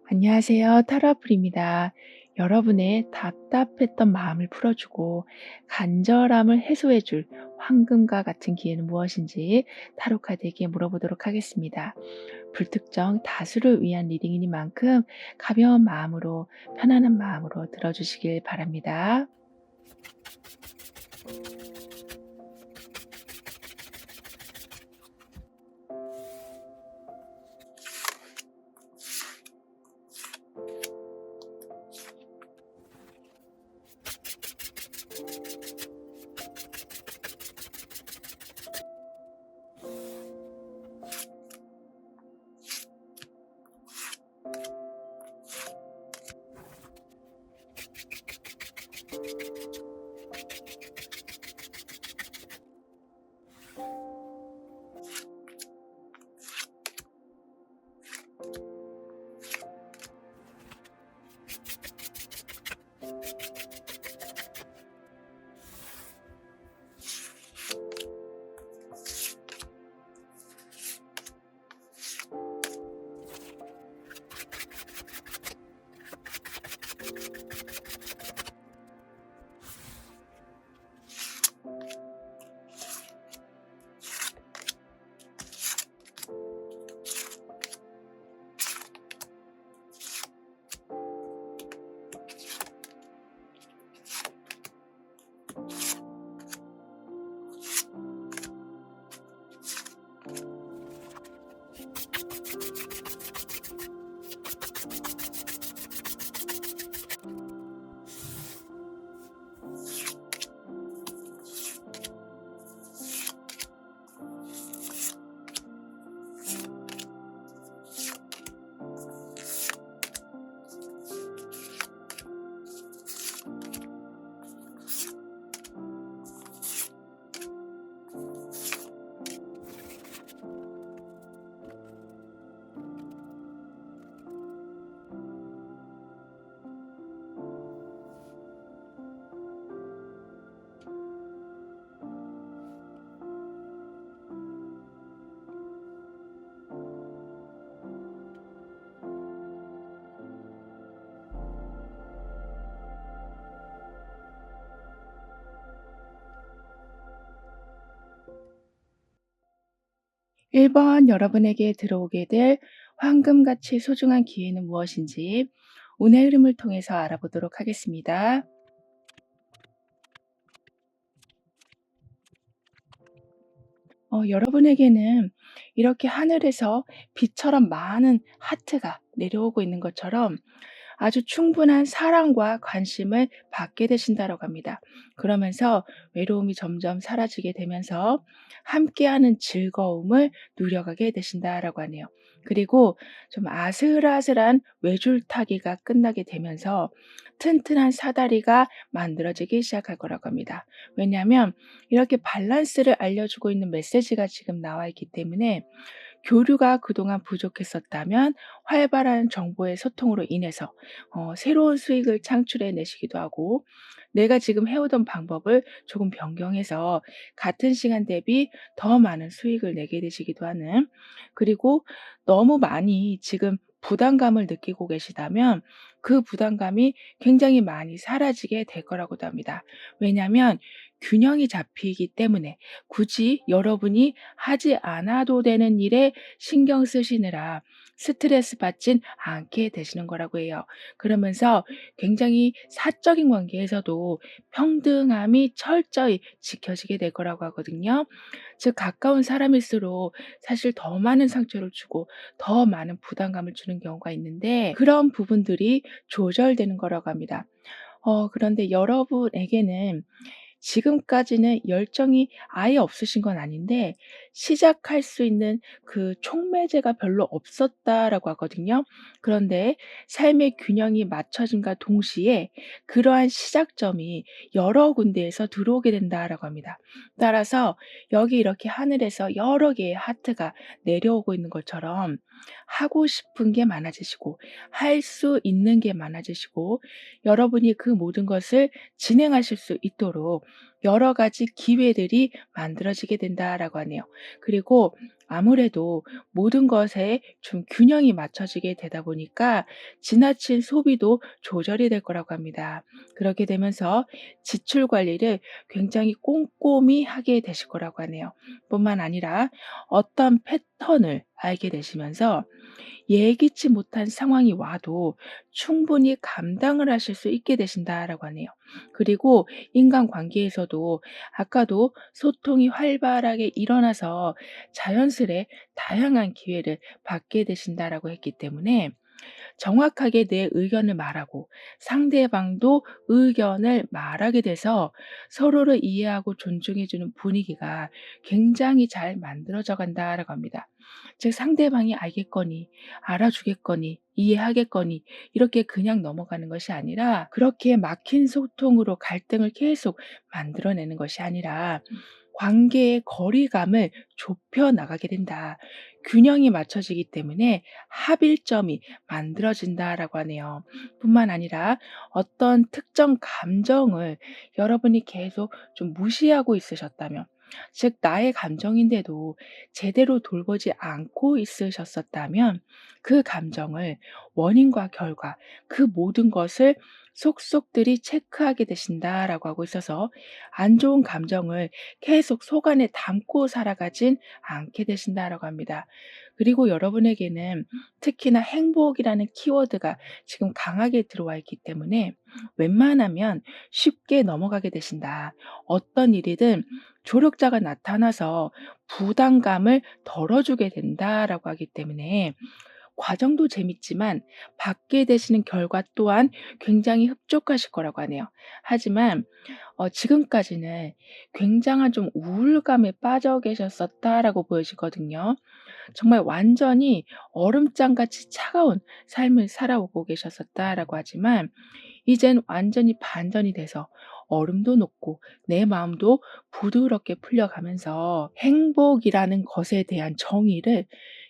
안녕하세요. 타로아플입니다. 여러분의 답답했던 마음을 풀어주고 간절함을 해소해줄 황금과 같은 기회는 무엇인지 타로카드에게 물어보도록 하겠습니다. 불특정 다수를 위한 리딩이니만큼 가벼운 마음으로 편안한 마음으로 들어주시길 바랍니다. 1번 여러분에게 들어오게 될 황금같이 소중한 기회는 무엇인지 운의 흐름을 통해서 알아보도록 하겠습니다. 여러분에게는 이렇게 하늘에서 빛처럼 많은 하트가 내려오고 있는 것처럼 아주 충분한 사랑과 관심을 받게 되신다라고 합니다. 그러면서 외로움이 점점 사라지게 되면서 함께하는 즐거움을 누려가게 되신다라고 하네요. 그리고 좀 아슬아슬한 외줄타기가 끝나게 되면서 튼튼한 사다리가 만들어지기 시작할 거라고 합니다. 왜냐하면 이렇게 밸런스를 알려주고 있는 메시지가 지금 나와 있기 때문에 교류가 그동안 부족했었다면 활발한 정보의 소통으로 인해서 새로운 수익을 창출해 내시기도 하고, 내가 지금 해오던 방법을 조금 변경해서 같은 시간 대비 더 많은 수익을 내게 되시기도 하는, 그리고 너무 많이 지금 부담감을 느끼고 계시다면 그 부담감이 굉장히 많이 사라지게 될 거라고도 합니다. 왜냐하면 균형이 잡히기 때문에 굳이 여러분이 하지 않아도 되는 일에 신경 쓰시느라 스트레스 받진 않게 되시는 거라고 해요. 그러면서 굉장히 사적인 관계에서도 평등함이 철저히 지켜지게 될 거라고 하거든요. 즉 가까운 사람일수록 사실 더 많은 상처를 주고 더 많은 부담감을 주는 경우가 있는데, 그런 부분들이 조절되는 거라고 합니다. 그런데 여러분에게는 지금까지는 열정이 아예 없으신 건 아닌데 시작할 수 있는 그 촉매제가 별로 없었다라고 하거든요. 그런데 삶의 균형이 맞춰짐과 동시에 그러한 시작점이 여러 군데에서 들어오게 된다라고 합니다. 따라서 여기 이렇게 하늘에서 여러 개의 하트가 내려오고 있는 것처럼 하고 싶은 게 많아지시고 할 수 있는 게 많아지시고, 여러분이 그 모든 것을 진행하실 수 있도록 여러 가지 기회들이 만들어지게 된다라고 하네요. 그리고 아무래도 모든 것에 좀 균형이 맞춰지게 되다 보니까 지나친 소비도 조절이 될 거라고 합니다. 그렇게 되면서 지출 관리를 굉장히 꼼꼼히 하게 되실 거라고 하네요. 뿐만 아니라 어떤 패턴을 알게 되시면서 예기치 못한 상황이 와도 충분히 감당을 하실 수 있게 되신다라고 하네요. 그리고 인간관계에서도 아까도 소통이 활발하게 일어나서 자연스레 다양한 기회를 받게 되신다라고 했기 때문에 정확하게 내 의견을 말하고 상대방도 의견을 말하게 돼서 서로를 이해하고 존중해 주는 분위기가 굉장히 잘 만들어져 간다라고 합니다. 즉 상대방이 알겠거니 알아주겠거니 이해하겠거니 이렇게 그냥 넘어가는 것이 아니라 그렇게 막힌 소통으로 갈등을 계속 만들어내는 것이 아니라 관계의 거리감을 좁혀 나가게 된다. 균형이 맞춰지기 때문에 합일점이 만들어진다라고 하네요. 뿐만 아니라 어떤 특정 감정을 여러분이 계속 좀 무시하고 있으셨다면, 즉 나의 감정인데도 제대로 돌보지 않고 있으셨었다면 그 감정을 원인과 결과 그 모든 것을 속속들이 체크하게 되신다라고 하고 있어서 안 좋은 감정을 계속 속 안에 담고 살아가진 않게 되신다라고 합니다. 그리고 여러분에게는 특히나 행복이라는 키워드가 지금 강하게 들어와 있기 때문에 웬만하면 쉽게 넘어가게 되신다. 어떤 일이든 조력자가 나타나서 부담감을 덜어주게 된다라고 하기 때문에 과정도 재밌지만 받게 되시는 결과 또한 굉장히 흡족하실 거라고 하네요. 하지만 지금까지는 굉장한 좀 우울감에 빠져 계셨었다라고 보여지거든요. 정말 완전히 얼음장같이 차가운 삶을 살아오고 계셨었다라고 하지만 이젠 완전히 반전이 돼서 얼음도 녹고 내 마음도 부드럽게 풀려가면서 행복이라는 것에 대한 정의를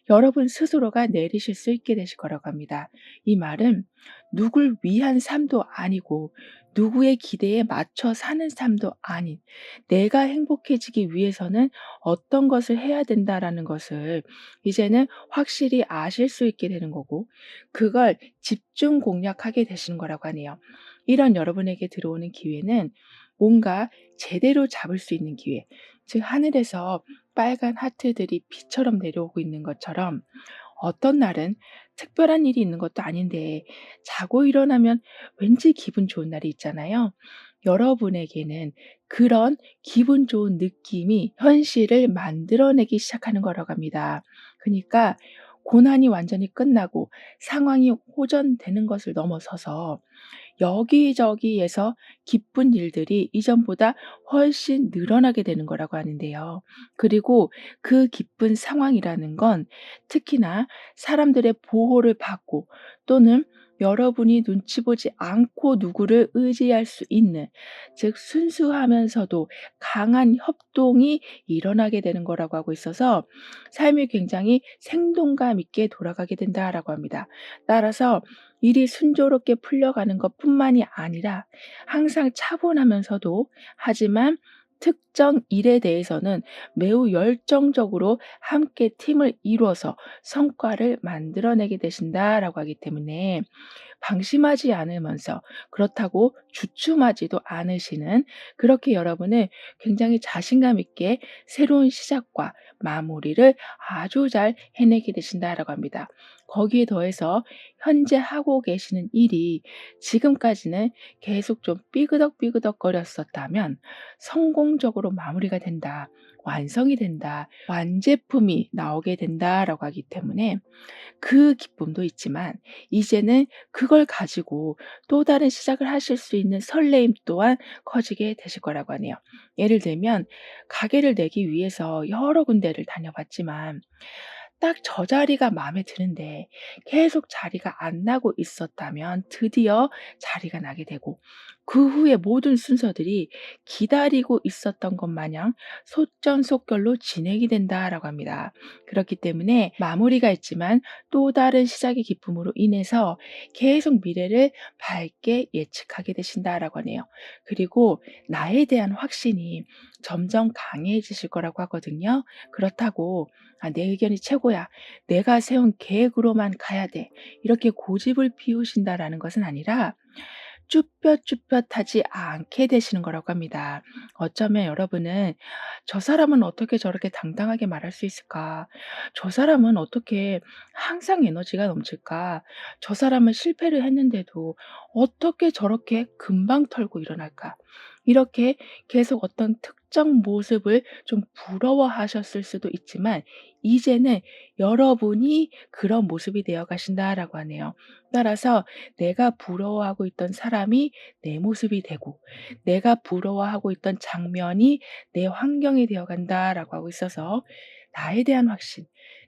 여러분 스스로가 내리실 수 있게 되실 거라고 합니다. 이 말은 누굴 위한 삶도 아니고 누구의 기대에 맞춰 사는 삶도 아닌 내가 행복해지기 위해서는 어떤 것을 해야 된다라는 것을 이제는 확실히 아실 수 있게 되는 거고 그걸 집중 공략하게 되시는 거라고 하네요. 이런 여러분에게 들어오는 기회는 뭔가 제대로 잡을 수 있는 기회, 즉 하늘에서 빨간 하트들이 비처럼 내려오고 있는 것처럼 어떤 날은 특별한 일이 있는 것도 아닌데 자고 일어나면 왠지 기분 좋은 날이 있잖아요. 여러분에게는 그런 기분 좋은 느낌이 현실을 만들어내기 시작하는 거라고 합니다. 그러니까 고난이 완전히 끝나고 상황이 호전되는 것을 넘어서서 여기저기에서 기쁜 일들이 이전보다 훨씬 늘어나게 되는 거라고 하는데요. 그리고 그 기쁜 상황이라는 건 특히나 사람들의 보호를 받고 또는 여러분이 눈치 보지 않고 누구를 의지할 수 있는, 즉 순수하면서도 강한 협동이 일어나게 되는 거라고 하고 있어서 삶이 굉장히 생동감 있게 돌아가게 된다라고 합니다. 따라서 일이 순조롭게 풀려가는 것뿐만이 아니라 항상 차분하면서도 하지만 특정 일에 대해서는 매우 열정적으로 함께 팀을 이루어서 성과를 만들어내게 되신다라고 하기 때문에 방심하지 않으면서 그렇다고 주춤하지도 않으시는, 그렇게 여러분은 굉장히 자신감 있게 새로운 시작과 마무리를 아주 잘 해내게 되신다라고 합니다. 거기에 더해서 현재 하고 계시는 일이 지금까지는 계속 좀 삐그덕삐그덕거렸었다면 성공적으로 마무리가 된다. 완성이 된다. 완제품이 나오게 된다라고 하기 때문에 그 기쁨도 있지만 이제는 그걸 가지고 또 다른 시작을 하실 수 있는 설레임 또한 커지게 되실 거라고 하네요. 예를 들면 가게를 내기 위해서 여러 군데를 다녀봤지만 딱 저 자리가 마음에 드는데 계속 자리가 안 나고 있었다면 드디어 자리가 나게 되고 그 후에 모든 순서들이 기다리고 있었던 것 마냥 속전속결로 진행이 된다라고 합니다. 그렇기 때문에 마무리가 있지만 또 다른 시작의 기쁨으로 인해서 계속 미래를 밝게 예측하게 되신다라고 하네요. 그리고 나에 대한 확신이 점점 강해지실 거라고 하거든요. 그렇다고 내 의견이 최고야. 내가 세운 계획으로만 가야 돼. 이렇게 고집을 피우신다라는 것은 아니라 쭈뼛쭈뼛하지 않게 되시는 거라고 합니다. 어쩌면 여러분은 '저 사람은 어떻게 저렇게 당당하게 말할 수 있을까? 저 사람은 어떻게 항상 에너지가 넘칠까? 저 사람은 실패를 했는데도 어떻게 저렇게 금방 털고 일어날까?' 이렇게 계속 어떤 특정 모습을 좀 부러워하셨을 수도 있지만 이제는 여러분이 그런 모습이 되어 가신다라고 하네요. 따라서 내가 부러워하고 있던 사람이 내 모습이 되고 내가 부러워하고 있던 장면이 내 환경이 되어 간다라고 하고 있어서 나에 대한 확신,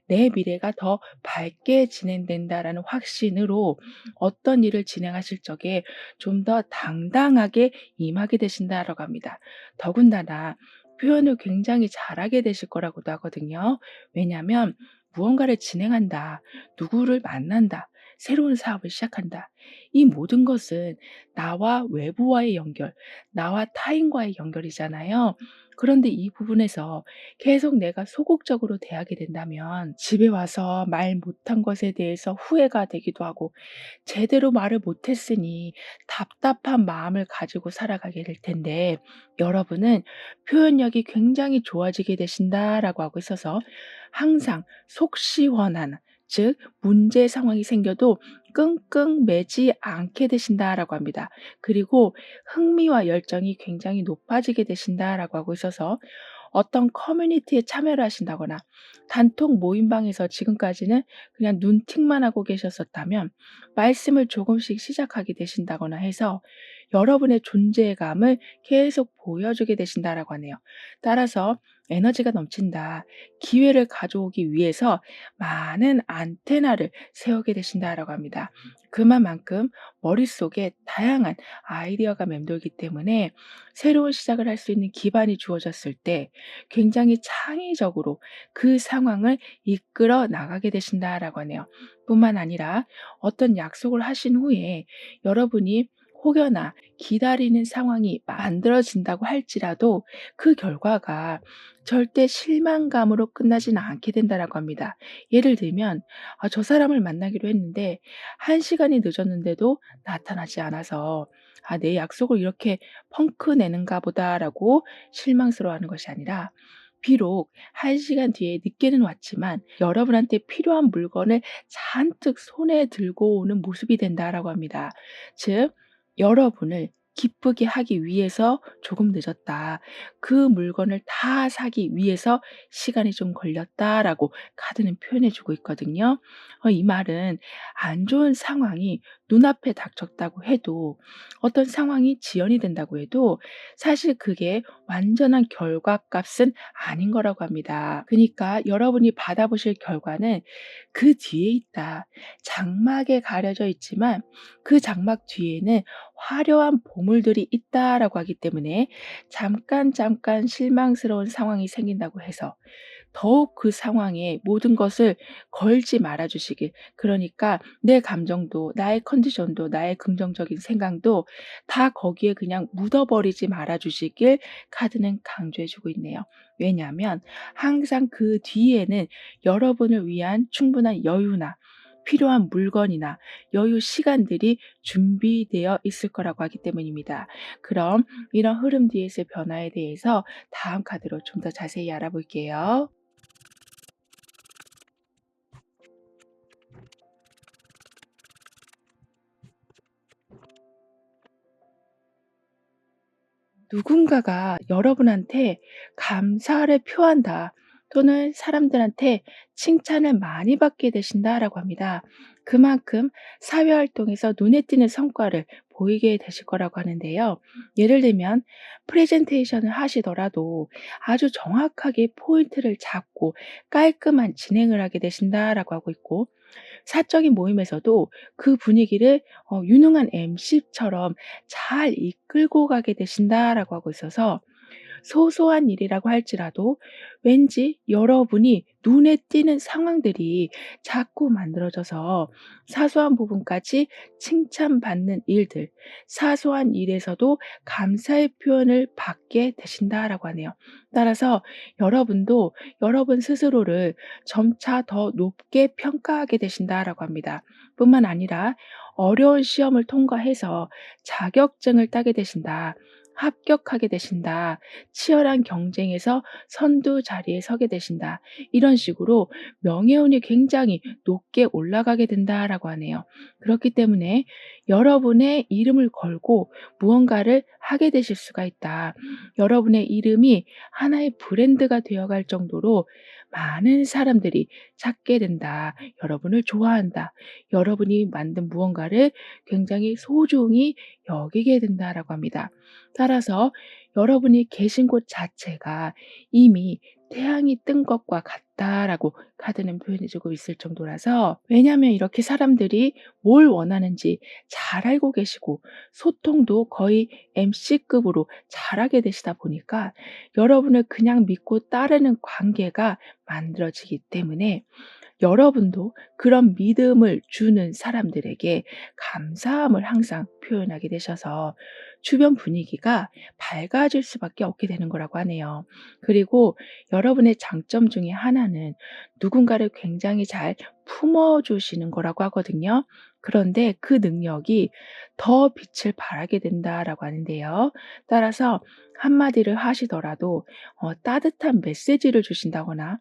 내 미래가 더 밝게 진행된다라는 확신으로 어떤 일을 진행하실 적에 좀 더 당당하게 임하게 되신다라고 합니다. 더군다나 표현을 굉장히 잘하게 되실 거라고도 하거든요. 왜냐하면 무언가를 진행한다, 누구를 만난다, 새로운 사업을 시작한다. 이 모든 것은 나와 외부와의 연결, 나와 타인과의 연결이잖아요. 그런데 이 부분에서 계속 내가 소극적으로 대하게 된다면 집에 와서 말 못한 것에 대해서 후회가 되기도 하고 제대로 말을 못했으니 답답한 마음을 가지고 살아가게 될 텐데 여러분은 표현력이 굉장히 좋아지게 되신다라고 하고 있어서 항상 속 시원한 즉 문제 상황이 생겨도 끙끙 매지 않게 되신다라고 합니다. 그리고 흥미와 열정이 굉장히 높아지게 되신다라고 하고 있어서 어떤 커뮤니티에 참여를 하신다거나 단톡 모임방에서 지금까지는 그냥 눈팅만 하고 계셨었다면 말씀을 조금씩 시작하게 되신다거나 해서 여러분의 존재감을 계속 보여주게 되신다라고 하네요. 따라서 에너지가 넘친다. 기회를 가져오기 위해서 많은 안테나를 세우게 되신다라고 합니다. 그만큼 머릿속에 다양한 아이디어가 맴돌기 때문에 새로운 시작을 할 수 있는 기반이 주어졌을 때 굉장히 창의적으로 그 상황을 이끌어 나가게 되신다라고 하네요. 뿐만 아니라 어떤 약속을 하신 후에 여러분이 혹여나 기다리는 상황이 만들어진다고 할지라도 그 결과가 절대 실망감으로 끝나지는 않게 된다라고 합니다. 예를 들면 저 사람을 만나기로 했는데 1시간이 늦었는데도 나타나지 않아서 '내 약속을 이렇게 펑크 내는가 보다.'라고 실망스러워하는 것이 아니라 비록 1시간 뒤에 늦게는 왔지만 여러분한테 필요한 물건을 잔뜩 손에 들고 오는 모습이 된다라고 합니다. 즉 여러분을 기쁘게 하기 위해서 조금 늦었다. 그 물건을 다 사기 위해서 시간이 좀 걸렸다라고 카드는 표현해 주고 있거든요. 이 말은 안 좋은 상황이 눈앞에 닥쳤다고 해도 어떤 상황이 지연이 된다고 해도 사실 그게 완전한 결과값은 아닌 거라고 합니다. 그러니까 여러분이 받아보실 결과는 그 뒤에 있다. 장막에 가려져 있지만 그 장막 뒤에는 화려한 보물들이 있다라고 하기 때문에 잠깐 실망스러운 상황이 생긴다고 해서 더욱 그 상황에 모든 것을 걸지 말아 주시길. 그러니까 내 감정도 나의 컨디션도 나의 긍정적인 생각도 다 거기에 그냥 묻어버리지 말아 주시길 카드는 강조해 주고 있네요. 왜냐하면 항상 그 뒤에는 여러분을 위한 충분한 여유나 필요한 물건이나 여유 시간들이 준비되어 있을 거라고 하기 때문입니다. 그럼 이런 흐름 뒤에서의 변화에 대해서 다음 카드로 좀 더 자세히 알아볼게요. 누군가가 여러분한테 감사를 표한다 또는 사람들한테 칭찬을 많이 받게 되신다라고 합니다. 그만큼 사회 활동에서 눈에 띄는 성과를 보이게 되실 거라고 하는데요. 예를 들면 프레젠테이션을 하시더라도 아주 정확하게 포인트를 잡고 깔끔한 진행을 하게 되신다라고 하고 있고 사적인 모임에서도 그 분위기를 유능한 MC처럼 잘 이끌고 가게 되신다라고 하고 있어서 소소한 일이라고 할지라도 왠지 여러분이 눈에 띄는 상황들이 자꾸 만들어져서 사소한 부분까지 칭찬받는 일들, 사소한 일에서도 감사의 표현을 받게 되신다라고 하네요. 따라서 여러분도 여러분 스스로를 점차 더 높게 평가하게 되신다라고 합니다. 뿐만 아니라 어려운 시험을 통과해서 자격증을 따게 되신다. 합격하게 되신다. 치열한 경쟁에서 선두 자리에 서게 되신다. 이런 식으로 명예운이 굉장히 높게 올라가게 된다라고 하네요. 그렇기 때문에 여러분의 이름을 걸고 무언가를 하게 되실 수가 있다. 여러분의 이름이 하나의 브랜드가 되어갈 정도로 많은 사람들이 찾게 된다. 여러분을 좋아한다. 여러분이 만든 무언가를 굉장히 소중히 여기게 된다라고 합니다. 따라서 여러분이 계신 곳 자체가 이미 태양이 뜬 것과 같다라고 카드는 표현해 주고 있을 정도라서, 왜냐하면 이렇게 사람들이 뭘 원하는지 잘 알고 계시고 소통도 거의 MC급으로 잘하게 되시다 보니까 여러분을 그냥 믿고 따르는 관계가 만들어지기 때문에 여러분도 그런 믿음을 주는 사람들에게 감사함을 항상 표현하게 되셔서 주변 분위기가 밝아질 수밖에 없게 되는 거라고 하네요. 그리고 여러분의 장점 중에 하나는 누군가를 굉장히 잘 품어주시는 거라고 하거든요. 그런데 그 능력이 더 빛을 발하게 된다라고 하는데요. 따라서 한마디를 하시더라도 따뜻한 메시지를 주신다거나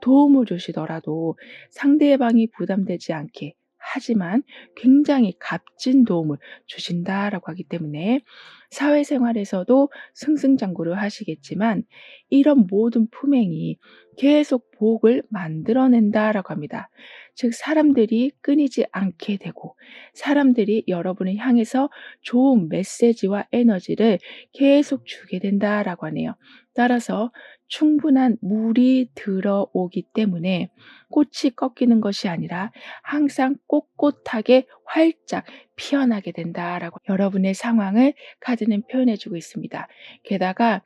도움을 주시더라도 상대방이 부담되지 않게, 하지만 굉장히 값진 도움을 주신다라고 하기 때문에 사회생활에서도 승승장구를 하시겠지만 이런 모든 품행이 계속 복을 만들어낸다라고 합니다. 즉 사람들이 끊이지 않게 되고 사람들이 여러분을 향해서 좋은 메시지와 에너지를 계속 주게 된다라고 하네요. 따라서 충분한 물이 들어오기 때문에 꽃이 꺾이는 것이 아니라 항상 꼿꼿하게 활짝 피어나게 된다라고 여러분의 상황을 카드는 표현해 주고 있습니다. 게다가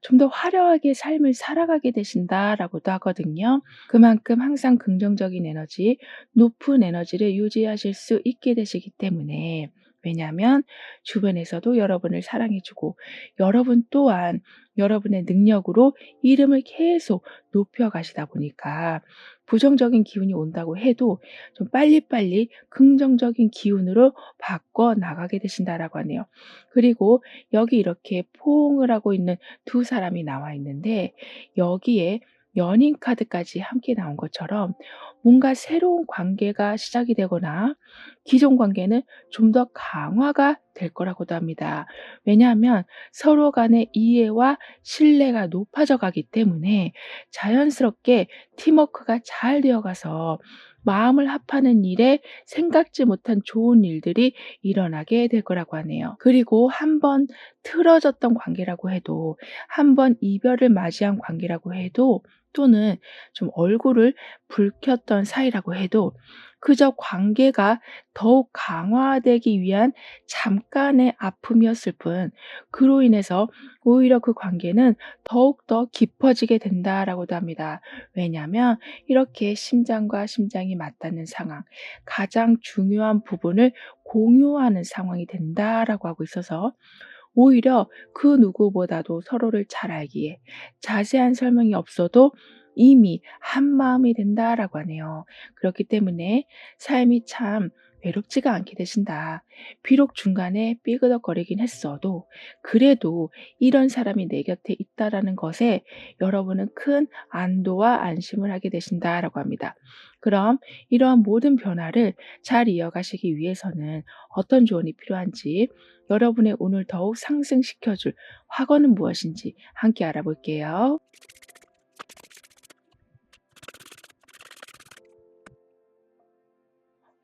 좀 더 화려하게 삶을 살아가게 되신다라고도 하거든요. 그만큼 항상 긍정적인 에너지, 높은 에너지를 유지하실 수 있게 되시기 때문에, 왜냐하면 주변에서도 여러분을 사랑해 주고 여러분 또한 여러분의 능력으로 이름을 계속 높여 가시다 보니까 부정적인 기운이 온다고 해도 좀 빨리빨리 긍정적인 기운으로 바꿔 나가게 되신다라고 하네요. 그리고 여기 이렇게 포옹을 하고 있는 두 사람이 나와 있는데 여기에 연인 카드까지 함께 나온 것처럼 뭔가 새로운 관계가 시작이 되거나 기존 관계는 좀 더 강화가 될 거라고도 합니다. 왜냐하면 서로 간의 이해와 신뢰가 높아져 가기 때문에 자연스럽게 팀워크가 잘 되어 가서 마음을 합하는 일에 생각지 못한 좋은 일들이 일어나게 될 거라고 하네요. 그리고 한 번 틀어졌던 관계라고 해도, 한 번 이별을 맞이한 관계라고 해도, 또는 좀 얼굴을 붉혔던 사이라고 해도 그저 관계가 더욱 강화되기 위한 잠깐의 아픔이었을 뿐, 그로 인해서 오히려 그 관계는 더욱더 깊어지게 된다라고도 합니다. 왜냐하면 이렇게 심장과 심장이 맞닿는 상황, 가장 중요한 부분을 공유하는 상황이 된다라고 하고 있어서 오히려 그 누구보다도 서로를 잘 알기에 자세한 설명이 없어도 이미 한마음이 된다라고 하네요. 그렇기 때문에 삶이 참 외롭지가 않게 되신다. 비록 중간에 삐그덕거리긴 했어도 그래도 이런 사람이 내 곁에 있다라는 것에 여러분은 큰 안도와 안심을 하게 되신다라고 합니다. 그럼 이러한 모든 변화를 잘 이어가시기 위해서는 어떤 조언이 필요한지, 여러분의 운을 더욱 상승시켜줄 확언은 무엇인지 함께 알아볼게요.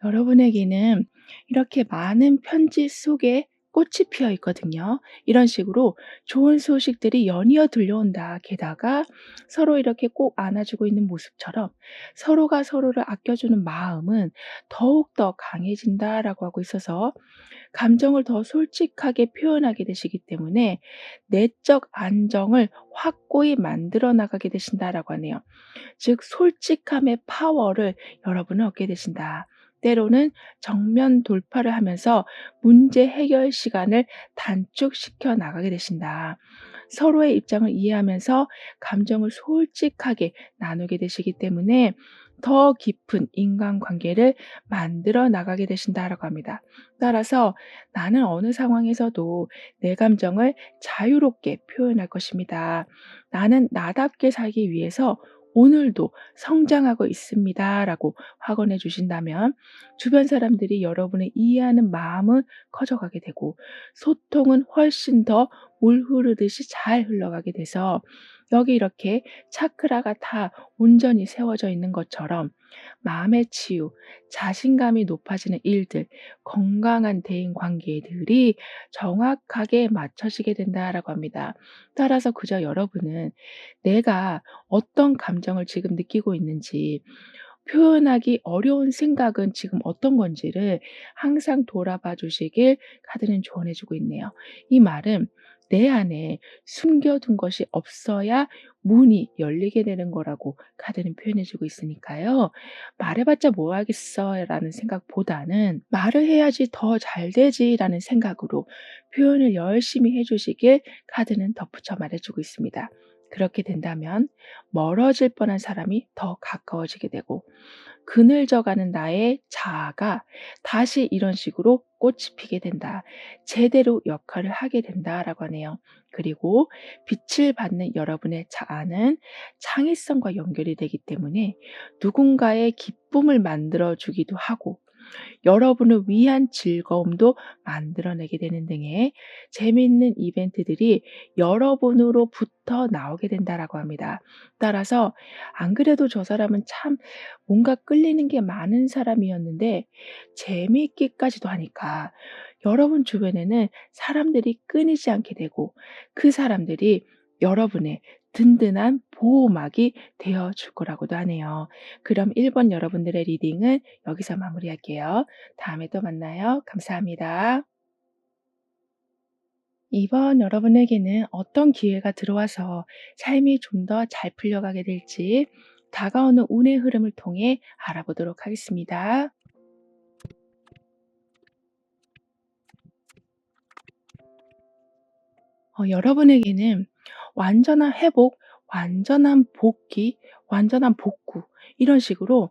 여러분에게는 이렇게 많은 편지 속에 꽃이 피어 있거든요. 이런 식으로 좋은 소식들이 연이어 들려온다. 게다가 서로 이렇게 꼭 안아주고 있는 모습처럼 서로가 서로를 아껴주는 마음은 더욱더 강해진다라고 하고 있어서 감정을 더 솔직하게 표현하게 되시기 때문에 내적 안정을 확고히 만들어 나가게 되신다라고 하네요. 즉 솔직함의 파워를 여러분은 얻게 되신다. 때로는 정면 돌파를 하면서 문제 해결 시간을 단축시켜 나가게 되신다. 서로의 입장을 이해하면서 감정을 솔직하게 나누게 되시기 때문에 더 깊은 인간관계를 만들어 나가게 되신다라고 합니다. 따라서 나는 어느 상황에서도 내 감정을 자유롭게 표현할 것입니다. 나는 나답게 살기 위해서 오늘도 성장하고 있습니다라고 확언해 주신다면 주변 사람들이 여러분을 이해하는 마음은 커져가게 되고 소통은 훨씬 더 물 흐르듯이 잘 흘러가게 돼서 여기 이렇게 차크라가 다 온전히 세워져 있는 것처럼 마음의 치유, 자신감이 높아지는 일들, 건강한 대인 관계들이 정확하게 맞춰지게 된다라고 합니다. 따라서 그저 여러분은 내가 어떤 감정을 지금 느끼고 있는지, 표현하기 어려운 생각은 지금 어떤 건지를 항상 돌아봐 주시길 카드는 조언해 주고 있네요. 이 말은 내 안에 숨겨둔 것이 없어야 문이 열리게 되는 거라고 카드는 표현해 주고 있으니까요. '말해봤자 뭐 하겠어.'라는 생각보다는 '말을 해야지 더 잘 되지.'라는 생각으로 표현을 열심히 해 주시길 카드는 덧붙여 말해 주고 있습니다. 그렇게 된다면 멀어질 뻔한 사람이 더 가까워지게 되고 그늘져가는 나의 자아가 다시 이런 식으로 꽃이 피게 된다. 제대로 역할을 하게 된다라고 하네요. 그리고 빛을 받는 여러분의 자아는 창의성과 연결이 되기 때문에 누군가의 기쁨을 만들어 주기도 하고 여러분을 위한 즐거움도 만들어내게 되는 등의 재미있는 이벤트들이 여러분으로부터 나오게 된다라고 합니다. 따라서 안 그래도 저 사람은 참 뭔가 끌리는 게 많은 사람이었는데 재미있기까지도 하니까 여러분 주변에는 사람들이 끊이지 않게 되고 그 사람들이 여러분의 든든한 보호막이 되어 줄 거라고도 하네요. 그럼 1번 여러분들의 리딩은 여기서 마무리할게요. 다음에 또 만나요. 감사합니다. 2번 여러분에게는 어떤 기회가 들어와서 삶이 좀 더 잘 풀려가게 될지 다가오는 운의 흐름을 통해 알아보도록 하겠습니다. 여러분에게는 완전한 회복, 완전한 복귀, 완전한 복구 이런 식으로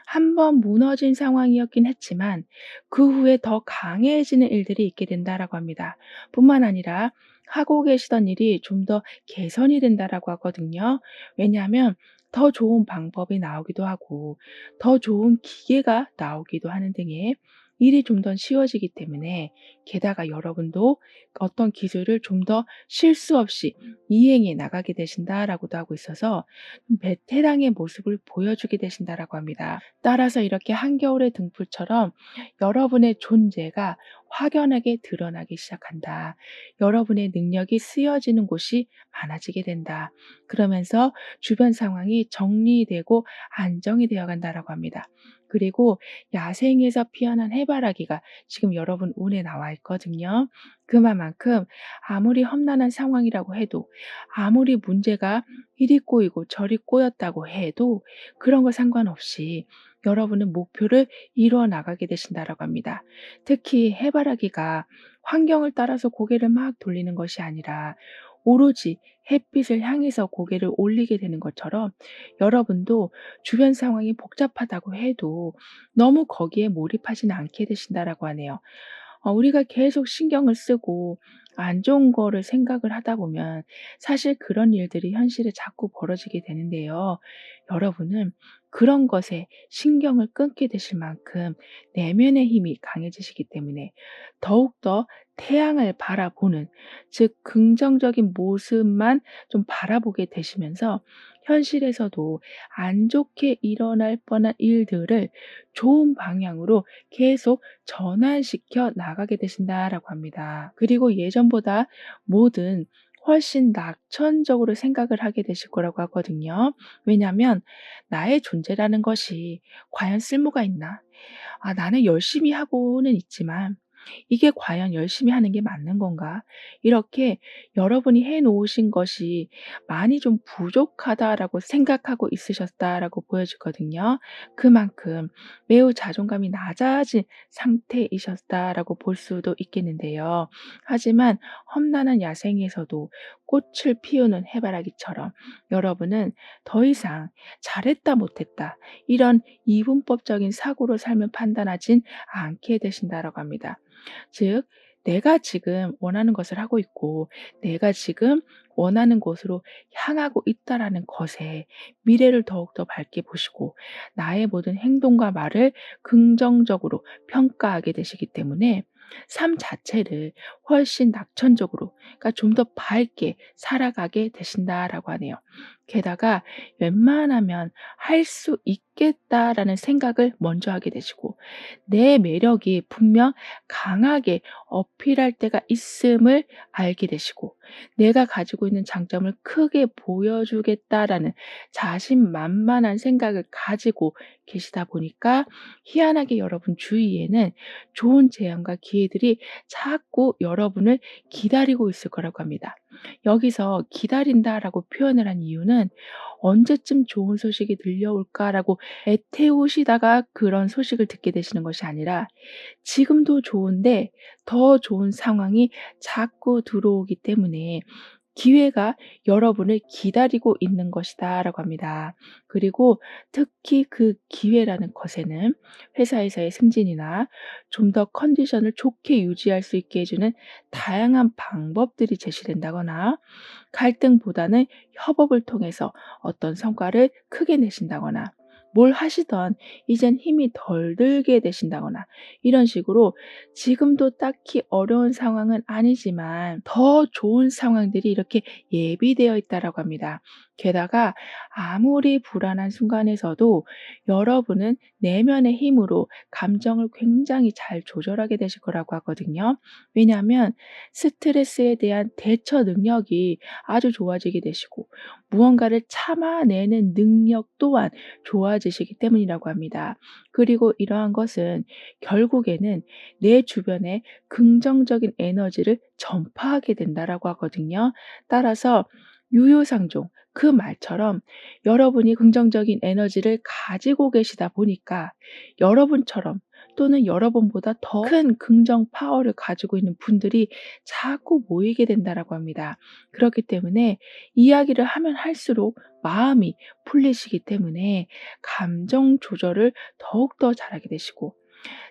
한 번 무너진 상황이었긴 했지만 그 후에 더 강해지는 일들이 있게 된다라고 합니다. 뿐만 아니라 하고 계시던 일이 좀 더 개선이 된다라고 하거든요. 왜냐하면 더 좋은 방법이 나오기도 하고 더 좋은 기계가 나오기도 하는 등의 일이 좀 더 쉬워지기 때문에 게다가 여러분도 어떤 기술을 좀 더 실수 없이 이행해 나가게 되신다라고도 하고 있어서 베테랑의 모습을 보여주게 되신다라고 합니다. 따라서 이렇게 한겨울의 등불처럼 여러분의 존재가 확연하게 드러나기 시작한다. 여러분의 능력이 쓰여지는 곳이 많아지게 된다. 그러면서 주변 상황이 정리되고 안정이 되어 간다라고 합니다. 그리고 야생에서 피어난 해바라기가 지금 여러분 운에 나와 있거든요. 그만큼 아무리 험난한 상황이라고 해도 아무리 문제가 이리 꼬이고 저리 꼬였다고 해도 그런 거 상관없이 여러분은 목표를 이루어 나가게 되신다라고 합니다. 특히 해바라기가 환경을 따라서 고개를 막 돌리는 것이 아니라 오로지 햇빛을 향해서 고개를 올리게 되는 것처럼 여러분도 주변 상황이 복잡하다고 해도 너무 거기에 몰입하지는 않게 되신다라고 하네요. 우리가 계속 신경을 쓰고 안 좋은 거를 생각을 하다 보면 사실 그런 일들이 현실에 자꾸 벌어지게 되는데요. 여러분은 그런 것에 신경을 끊게 되실 만큼 내면의 힘이 강해지시기 때문에 더욱더 태양을 바라보는 즉 긍정적인 모습만 좀 바라보게 되시면서 현실에서도 안 좋게 일어날 뻔한 일들을 좋은 방향으로 계속 전환시켜 나가게 되신다라고 합니다. 그리고 예전보다 뭐든 훨씬 낙천적으로 생각을 하게 되실 거라고 하거든요. 왜냐하면 나의 존재라는 것이 과연 쓸모가 있나? 나는 열심히 하고는 있지만 이게 과연 열심히 하는 게 맞는 건가? 이렇게 여러분이 해 놓으신 것이 많이 좀 부족하다라고 생각하고 있으셨다라고 보여지거든요. 그만큼 매우 자존감이 낮아진 상태이셨다라고 볼 수도 있겠는데요. 하지만 험난한 야생에서도 꽃을 피우는 해바라기처럼 여러분은 더 이상 잘했다 못했다 이런 이분법적인 사고로 삶을 판단하진 않게 되신다라고 합니다. 즉, 내가 지금 원하는 것을 하고 있고, 내가 지금 원하는 곳으로 향하고 있다라는 것에 미래를 더욱더 밝게 보시고, 나의 모든 행동과 말을 긍정적으로 평가하게 되시기 때문에 삶 자체를 훨씬 낙천적으로, 그러니까 좀 더 밝게 살아가게 되신다라고 하네요. 게다가 웬만하면 할 수 있겠다라는 생각을 먼저 하게 되시고, 내 매력이 분명 강하게 어필할 때가 있음을 알게 되시고, 내가 가지고 있는 장점을 크게 보여주겠다라는 자신만만한 생각을 가지고 계시다 보니까 희한하게 여러분 주위에는 좋은 제안과 기회들이 자꾸 여러분을 기다리고 있을 거라고 합니다. 여기서 기다린다라고 표현을 한 이유는 언제쯤 좋은 소식이 들려올까라고 애태우시다가 그런 소식을 듣게 되시는 것이 아니라 지금도 좋은데 더 좋은 상황이 자꾸 들어오기 때문에 기회가 여러분을 기다리고 있는 것이다라고 합니다. 그리고 특히 그 기회라는 것에는 회사에서의 승진이나 좀 더 컨디션을 좋게 유지할 수 있게 해주는 다양한 방법들이 제시된다거나 갈등보다는 협업을 통해서 어떤 성과를 크게 내신다거나 뭘 하시던 이젠 힘이 덜 들게 되신다거나 이런 식으로 지금도 딱히 어려운 상황은 아니지만 더 좋은 상황들이 이렇게 예비되어 있다라고 합니다. 게다가 아무리 불안한 순간에서도 여러분은 내면의 힘으로 감정을 굉장히 잘 조절하게 되실 거라고 하거든요. 왜냐하면 스트레스에 대한 대처 능력이 아주 좋아지게 되시고 무언가를 참아내는 능력 또한 좋아지시기 때문이라고 합니다. 그리고 이러한 것은 결국에는 내 주변에 긍정적인 에너지를 전파하게 된다라고 하거든요. 따라서 유효상종 그 말처럼 여러분이 긍정적인 에너지를 가지고 계시다 보니까 여러분처럼 또는 여러분보다 더 큰 긍정 파워를 가지고 있는 분들이 자꾸 모이게 된다라고 합니다. 그렇기 때문에 이야기를 하면 할수록 마음이 풀리시기 때문에 감정 조절을 더욱더 잘하게 되시고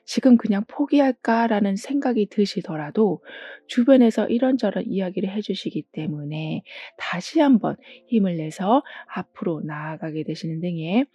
지금 그냥 포기할까라는 생각이 드시더라도 주변에서 이런저런 이야기를 해 주시기 때문에 다시 한번 힘을 내서 앞으로 나아가게 되시는 등의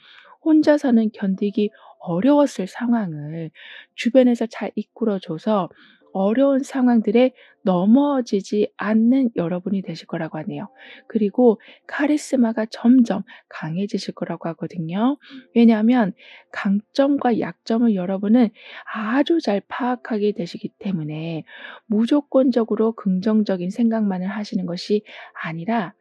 혼자서는 견디기 어려웠을 상황을 주변에서 잘 이끌어 줘서 어려운 상황들에 넘어지지 않는 여러분이 되실 거라고 하네요. 그리고 카리스마가 점점 강해지실 거라고 하거든요. 왜냐하면 강점과 약점을 여러분은 아주 잘 파악하게 되시기 때문에 무조건적으로 긍정적인 생각만을 하시는 것이 아니라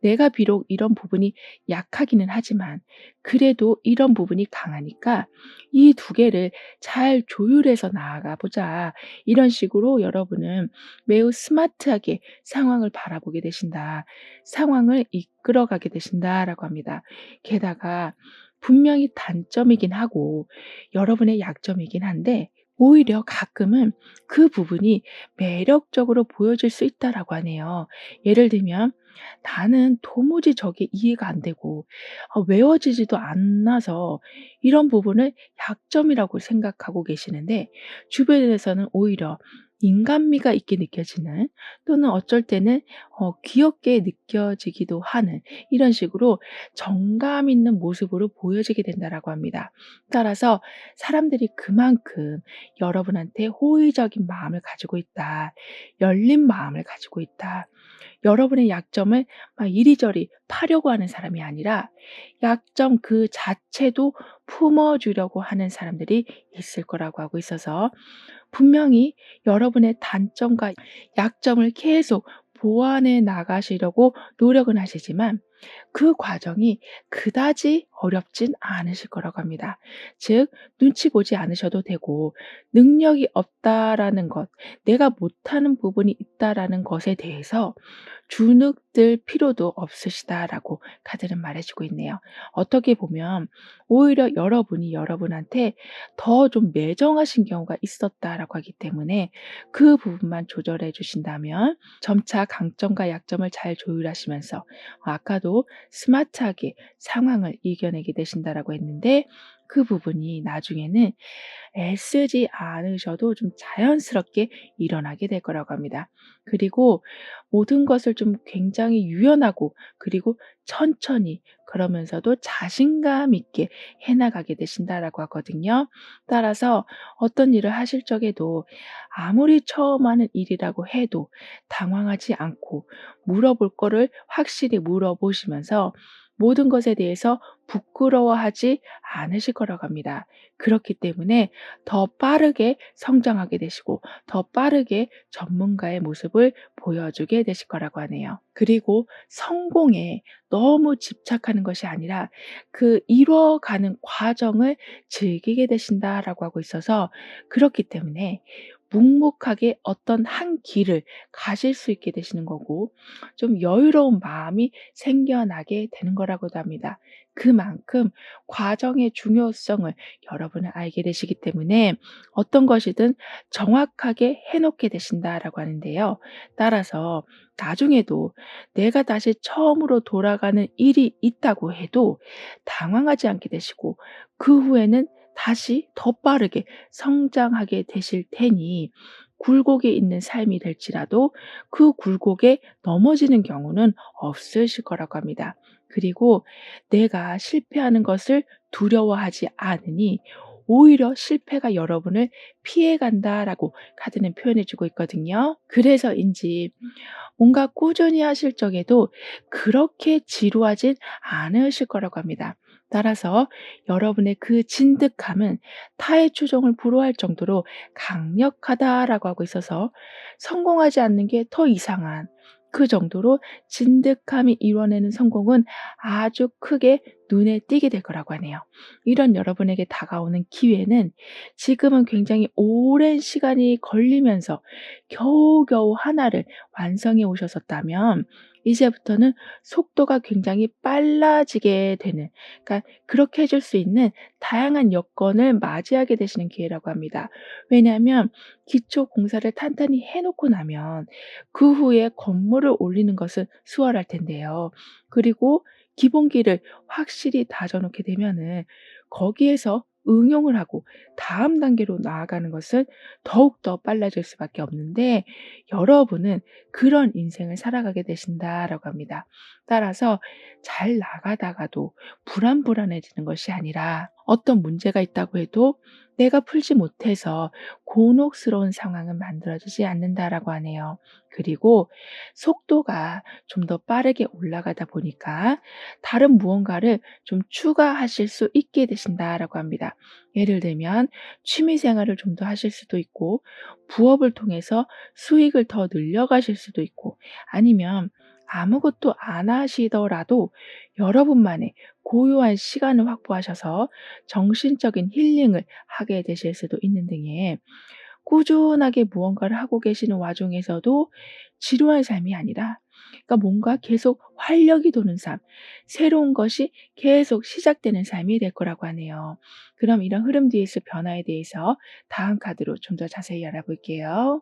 내가 비록 이런 부분이 약하기는 하지만 그래도 이런 부분이 강하니까 이 두 개를 잘 조율해서 나아가 보자. 이런 식으로 여러분은 매우 스마트하게 상황을 바라보게 되신다. 상황을 이끌어가게 되신다라고 합니다. 게다가 분명히 단점이긴 하고 여러분의 약점이긴 한데 오히려 가끔은 그 부분이 매력적으로 보여질 수 있다라고 하네요. 예를 들면 나는 도무지 저게 이해가 안 되고 외워지지도 않아서 이런 부분을 약점이라고 생각하고 계시는데 주변에서는 오히려 인간미가 있게 느껴지는, 또는 어쩔 때는 귀엽게 느껴지기도 하는, 이런 식으로 정감 있는 모습으로 보여지게 된다라고 합니다. 따라서 사람들이 그만큼 여러분한테 호의적인 마음을 가지고 있다, 열린 마음을 가지고 있다, 여러분의 약점을 막 이리저리 파려고 하는 사람이 아니라 약점 그 자체도 품어주려고 하는 사람들이 있을 거라고 하고 있어서, 분명히 여러분의 단점과 약점을 계속 보완해 나가시려고 노력은 하시지만 그 과정이 그다지 어렵진 않으실 거라고 합니다. 즉, 눈치 보지 않으셔도 되고, 능력이 없다라는 것, 내가 못하는 부분이 있다라는 것에 대해서 주눅들 필요도 없으시다라고 카드는 말해주고 있네요. 어떻게 보면 오히려 여러분이 여러분한테 더 좀 매정하신 경우가 있었다라고 하기 때문에, 그 부분만 조절해 주신다면 점차 강점과 약점을 잘 조율하시면서, 아까도 스마트하게 상황을 이겨내게 되신다라고 했는데, 그 부분이 나중에는 애쓰지 않으셔도 좀 자연스럽게 일어나게 될 거라고 합니다. 그리고 모든 것을 좀 굉장히 유연하고, 그리고 천천히, 그러면서도 자신감 있게 해 나가게 되신다라고 하거든요. 따라서 어떤 일을 하실 적에도 아무리 처음 하는 일이라고 해도 당황하지 않고, 물어볼 거를 확실히 물어보시면서 모든 것에 대해서 부끄러워하지 않으실 거라고 합니다. 그렇기 때문에 더 빠르게 성장하게 되시고, 더 빠르게 전문가의 모습을 보여주게 되실 거라고 하네요. 그리고 성공에 너무 집착하는 것이 아니라 그 이뤄가는 과정을 즐기게 되신다라고 하고 있어서, 그렇기 때문에 묵묵하게 어떤 한 길을 가실 수 있게 되시는 거고, 좀 여유로운 마음이 생겨나게 되는 거라고도 합니다. 그만큼 과정의 중요성을 여러분은 알게 되시기 때문에 어떤 것이든 정확하게 해 놓게 되신다라고 하는데요. 따라서 나중에도 내가 다시 처음으로 돌아가는 일이 있다고 해도 당황하지 않게 되시고, 그 후에는 다시 더 빠르게 성장하게 되실 테니, 굴곡이 있는 삶이 될지라도 그 굴곡에 넘어지는 경우는 없으실 거라고 합니다. 그리고 내가 실패하는 것을 두려워하지 않으니 오히려 실패가 여러분을 피해 간다라고 카드는 표현해 주고 있거든요. 그래서인지 뭔가 꾸준히 하실 적에도 그렇게 지루하진 않으실 거라고 합니다. 따라서 여러분의 그 진득함은 타의 추종을 불허할 정도로 강력하다라고 하고 있어서, 성공하지 않는 게 더 이상한, 그 정도로 진득함이 이뤄내는 성공은 아주 크게 눈에 띄게 될 거라고 하네요. 이런 여러분에게 다가오는 기회는 지금은 굉장히 오랜 시간이 걸리면서 겨우겨우 하나를 완성해 오셨었다면, 이제부터는 속도가 굉장히 빨라지게 되는, 그러니까 그렇게 해줄 수 있는 다양한 여건을 맞이하게 되시는 기회라고 합니다. 왜냐하면 기초 공사를 탄탄히 해 놓고 나면 그 후에 건물을 올리는 것은 수월할 텐데요. 그리고 기본기를 확실히 다져 놓게 되면은 거기에서 응용을 하고 다음 단계로 나아가는 것은 더욱더 빨라질 수밖에 없는데, 여러분은 그런 인생을 살아가게 되신다라고 합니다. 따라서 잘 나가다가도 불안불안해지는 것이 아니라, 어떤 문제가 있다고 해도 내가 풀지 못해서 곤혹스러운 상황은 만들어지지 않는다라고 하네요. 그리고 속도가 좀 더 빠르게 올라가다 보니까 다른 무언가를 좀 추가하실 수 있게 되신다라고 합니다. 예를 들면 취미 생활을 좀 더 하실 수도 있고, 부업을 통해서 수익을 더 늘려가실 수도 있고, 아니면 아무것도 안 하시더라도 여러분만의 고요한 시간을 확보하셔서 정신적인 힐링을 하게 되실 수도 있는 등의, 꾸준하게 무언가를 하고 계시는 와중에서도 지루한 삶이 아니라, 그러니까 뭔가 계속 활력이 도는 삶, 새로운 것이 계속 시작되는 삶이 될 거라고 하네요. 그럼 이런 흐름 뒤에서 변화에 대해서 다음 카드로 좀 더 자세히 알아볼게요.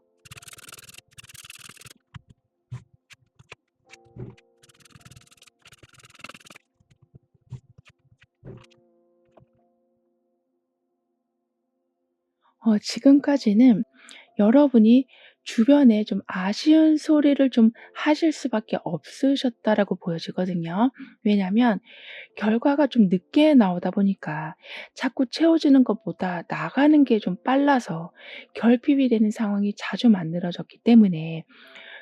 지금까지는 여러분이 주변에 좀 아쉬운 소리를 좀 하실 수밖에 없으셨다라고 보여지거든요. 왜냐하면 결과가 좀 늦게 나오다 보니까 자꾸 채워지는 것보다 나가는 게 좀 빨라서 결핍이 되는 상황이 자주 만들어졌기 때문에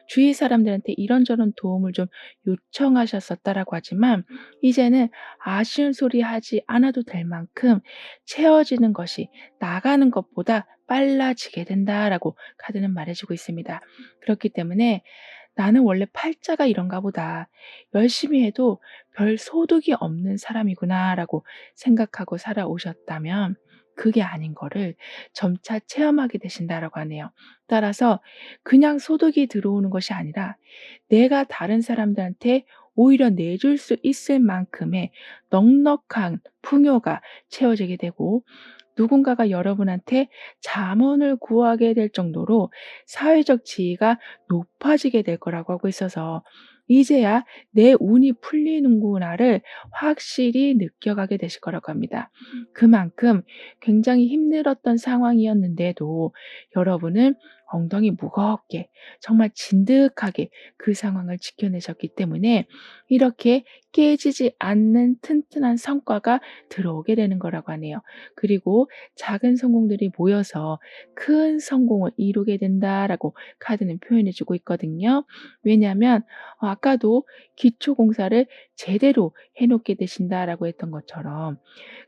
주위 사람들한테 이런저런 도움을 좀 요청하셨었다라고 하지만 이제는 아쉬운 소리 하지 않아도 될 만큼 채워지는 것이 나가는 것보다 빨라지게 된다라고 카드는 말해주고 있습니다. 그렇기 때문에 '나는 원래 팔자가 이런가 보다. 열심히 해도 별 소득이 없는 사람이구나.'라고 생각하고 살아오셨다면 그게 아닌 거를 점차 체험하게 되신다라고 하네요. 따라서 그냥 소득이 들어오는 것이 아니라 내가 다른 사람들한테 오히려 내줄 수 있을 만큼의 넉넉한 풍요가 채워지게 되고 누군가가 여러분한테 자문을 구하게 될 정도로 사회적 지위가 높아지게 될 거라고 하고 있어서 이제야 '내 운이 풀리는구나.'를 확실히 느껴가게 되실 거라고 합니다. 그만큼 굉장히 힘들었던 상황이었는데도 여러분은 엉덩이 무겁게 정말 진득하게 그 상황을 지켜내셨기 때문에 이렇게 깨지지 않는 튼튼한 성과가 들어오게 되는 거라고 하네요. 그리고 작은 성공들이 모여서 큰 성공을 이루게 된다라고 카드는 표현해 주고 있거든요. 왜냐하면 아까도 기초 공사를 제대로 해 놓게 되신다라고 했던 것처럼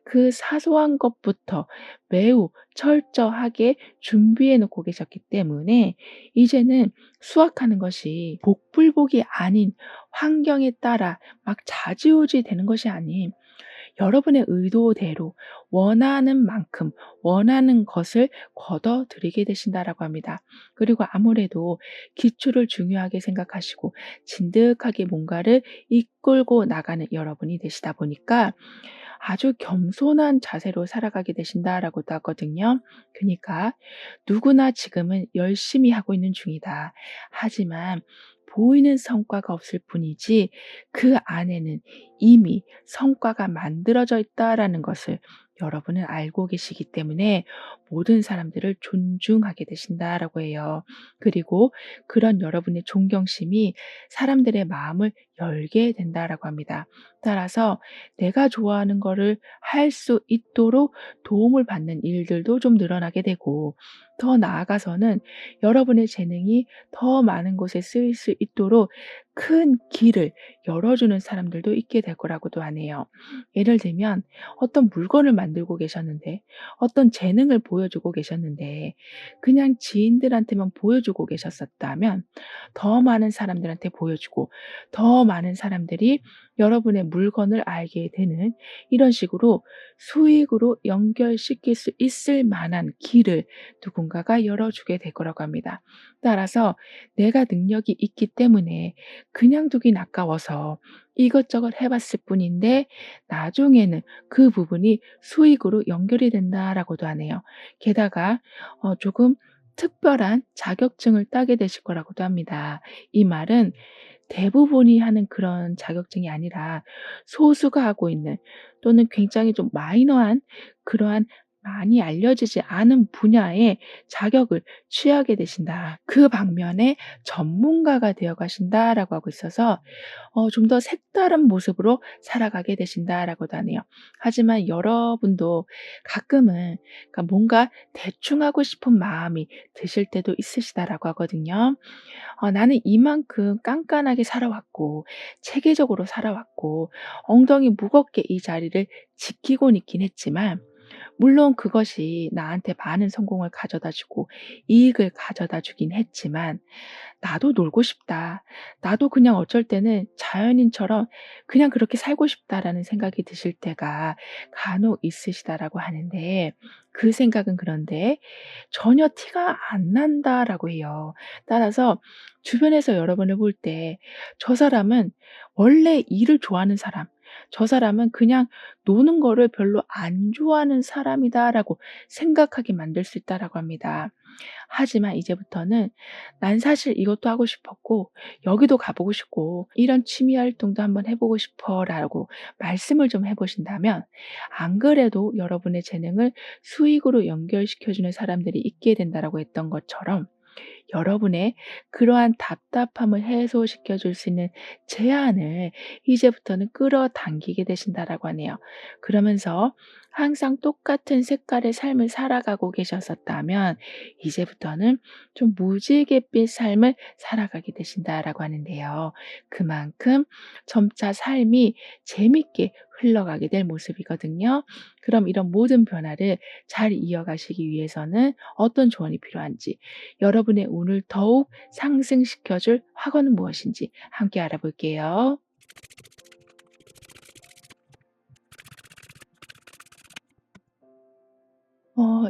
그 사소한 것부터 매우 철저하게 준비해 놓고 계셨기 때문에 이제는 수확하는 것이 복불복이 아닌 환경에 따라 막 좌지우지 되는 것이 아닌 여러분의 의도대로 원하는 만큼 원하는 것을 거둬들이게 되신다라고 합니다. 그리고 아무래도 기초를 중요하게 생각하시고 진득하게 뭔가를 이끌고 나가는 여러분이 되시다 보니까 아주 겸손한 자세로 살아가게 되신다라고도 하거든요. 그니까 누구나 지금은 열심히 하고 있는 중이다. 하지만 보이는 성과가 없을 뿐이지 그 안에는 이미 성과가 만들어져 있다라는 것을 여러분은 알고 계시기 때문에 모든 사람들을 존중하게 되신다라고 해요. 그리고 그런 여러분의 존경심이 사람들의 마음을 열게 된다라고 합니다. 따라서 내가 좋아하는 거를 할 수 있도록 도움을 받는 일들도 좀 늘어나게 되고 더 나아가서는 여러분의 재능이 더 많은 곳에 쓰일 수 있도록 큰 길을 열어주는 사람들도 있게 될 거라고도 하네요. 예를 들면 어떤 물건을 만들고 계셨는데 어떤 재능을 보여주고 계셨는데 그냥 지인들한테만 보여주고 계셨었다면 더 많은 사람들한테 보여주고 더 많은 사람들이 여러분의 물건을 알게 되는 이런 식으로 수익으로 연결시킬 수 있을 만한 길을 누군가가 열어주게 될 거라고 합니다. 따라서 내가 능력이 있기 때문에 그냥 두긴 아까워서 이것저것 해봤을 뿐인데 나중에는 그 부분이 수익으로 연결이 된다라고도 하네요. 게다가 조금 특별한 자격증을 따게 되실 거라고도 합니다. 이 말은 대부분이 하는 그런 자격증이 아니라 소수가 하고 있는 또는 굉장히 좀 마이너한 그러한 많이 알려지지 않은 분야의 자격을 취하게 되신다. 그 방면에 전문가가 되어 가신다라고 하고 있어서 좀 더 색다른 모습으로 살아가게 되신다라고도 하네요. 하지만 여러분도 가끔은 그러니까 뭔가 대충 하고 싶은 마음이 드실 때도 있으시다라고 하거든요. '나는 이만큼 깐깐하게 살아왔고 체계적으로 살아왔고 엉덩이 무겁게 이 자리를 지키곤 있긴 했지만 물론 그것이 나한테 많은 성공을 가져다 주고 이익을 가져다 주긴 했지만 나도 놀고 싶다. 나도 그냥 어쩔 때는 자연인처럼 그냥 그렇게 살고 싶다.'라는 생각이 드실 때가 간혹 있으시다라고 하는데 그 생각은 그런데 전혀 티가 안 난다라고 해요. 따라서 주변에서 여러분을 볼 때 '저 사람은 원래 일을 좋아하는 사람, 저 사람은 그냥 노는 거를 별로 안 좋아하는 사람이다.'라고 생각하게 만들 수 있다라고 합니다. 하지만 이제부터는 '난 사실 이것도 하고 싶었고 여기도 가 보고 싶고 이런 취미 활동도 한번 해 보고 싶어.'라고 말씀을 좀 해 보신다면 안 그래도 여러분의 재능을 수익으로 연결시켜 주는 사람들이 있게 된다라고 했던 것처럼 여러분의 그러한 답답함을 해소시켜 줄 수 있는 제안을 이제부터는 끌어당기게 되신다라고 하네요. 그러면서 항상 똑같은 색깔의 삶을 살아가고 계셨었다면 이제부터는 좀 무지갯빛 삶을 살아가게 되신다라고 하는데요. 그만큼 점차 삶이 재밌게 흘러가게 될 모습이거든요. 그럼 이런 모든 변화를 잘 이어가시기 위해서는 어떤 조언이 필요한지, 여러분의 운을 더욱 상승시켜 줄 학원은 무엇인지 함께 알아볼게요.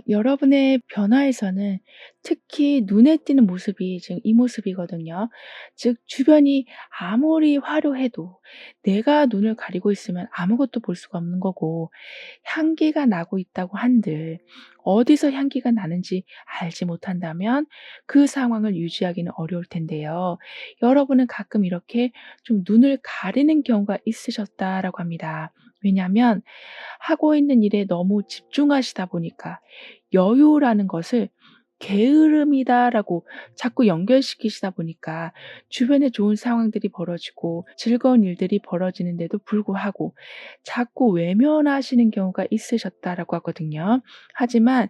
여러분의 변화에서는 특히 눈에 띄는 모습이 지금 이 모습이거든요. 즉 주변이 아무리 화려해도 내가 눈을 가리고 있으면 아무것도 볼 수가 없는 거고, 향기가 나고 있다고 한들 어디서 향기가 나는지 알지 못한다면 그 상황을 유지하기는 어려울 텐데요. 여러분은 가끔 이렇게 좀 눈을 가리는 경우가 있으셨다라고 합니다. 왜냐하면 하고 있는 일에 너무 집중하시다 보니까 여유라는 것을 게으름이다라고 자꾸 연결시키시다 보니까 주변에 좋은 상황들이 벌어지고 즐거운 일들이 벌어지는데도 불구하고 자꾸 외면하시는 경우가 있으셨다라고 하거든요. 하지만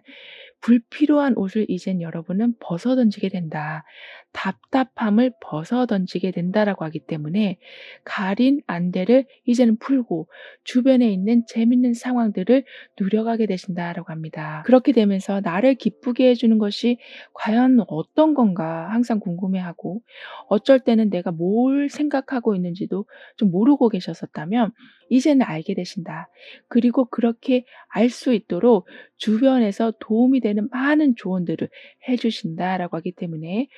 불필요한 옷을 이젠 여러분은 벗어던지게 된다. 답답함을 벗어던지게 된다라고 하기 때문에 가린 안대를 이제는 풀고 주변에 있는 재밌는 상황들을 누려가게 되신다라고 합니다. 그렇게 되면서 나를 기쁘게 해주는 것이 과연 어떤 건가 항상 궁금해하고, 어쩔 때는 내가 뭘 생각하고 있는지도 좀 모르고 계셨었다면 이제는 알게 되신다. 그리고 그렇게 알 수 있도록 주변에서 도움이 되는 많은 조언들을 해 주신다라고 하기 때문에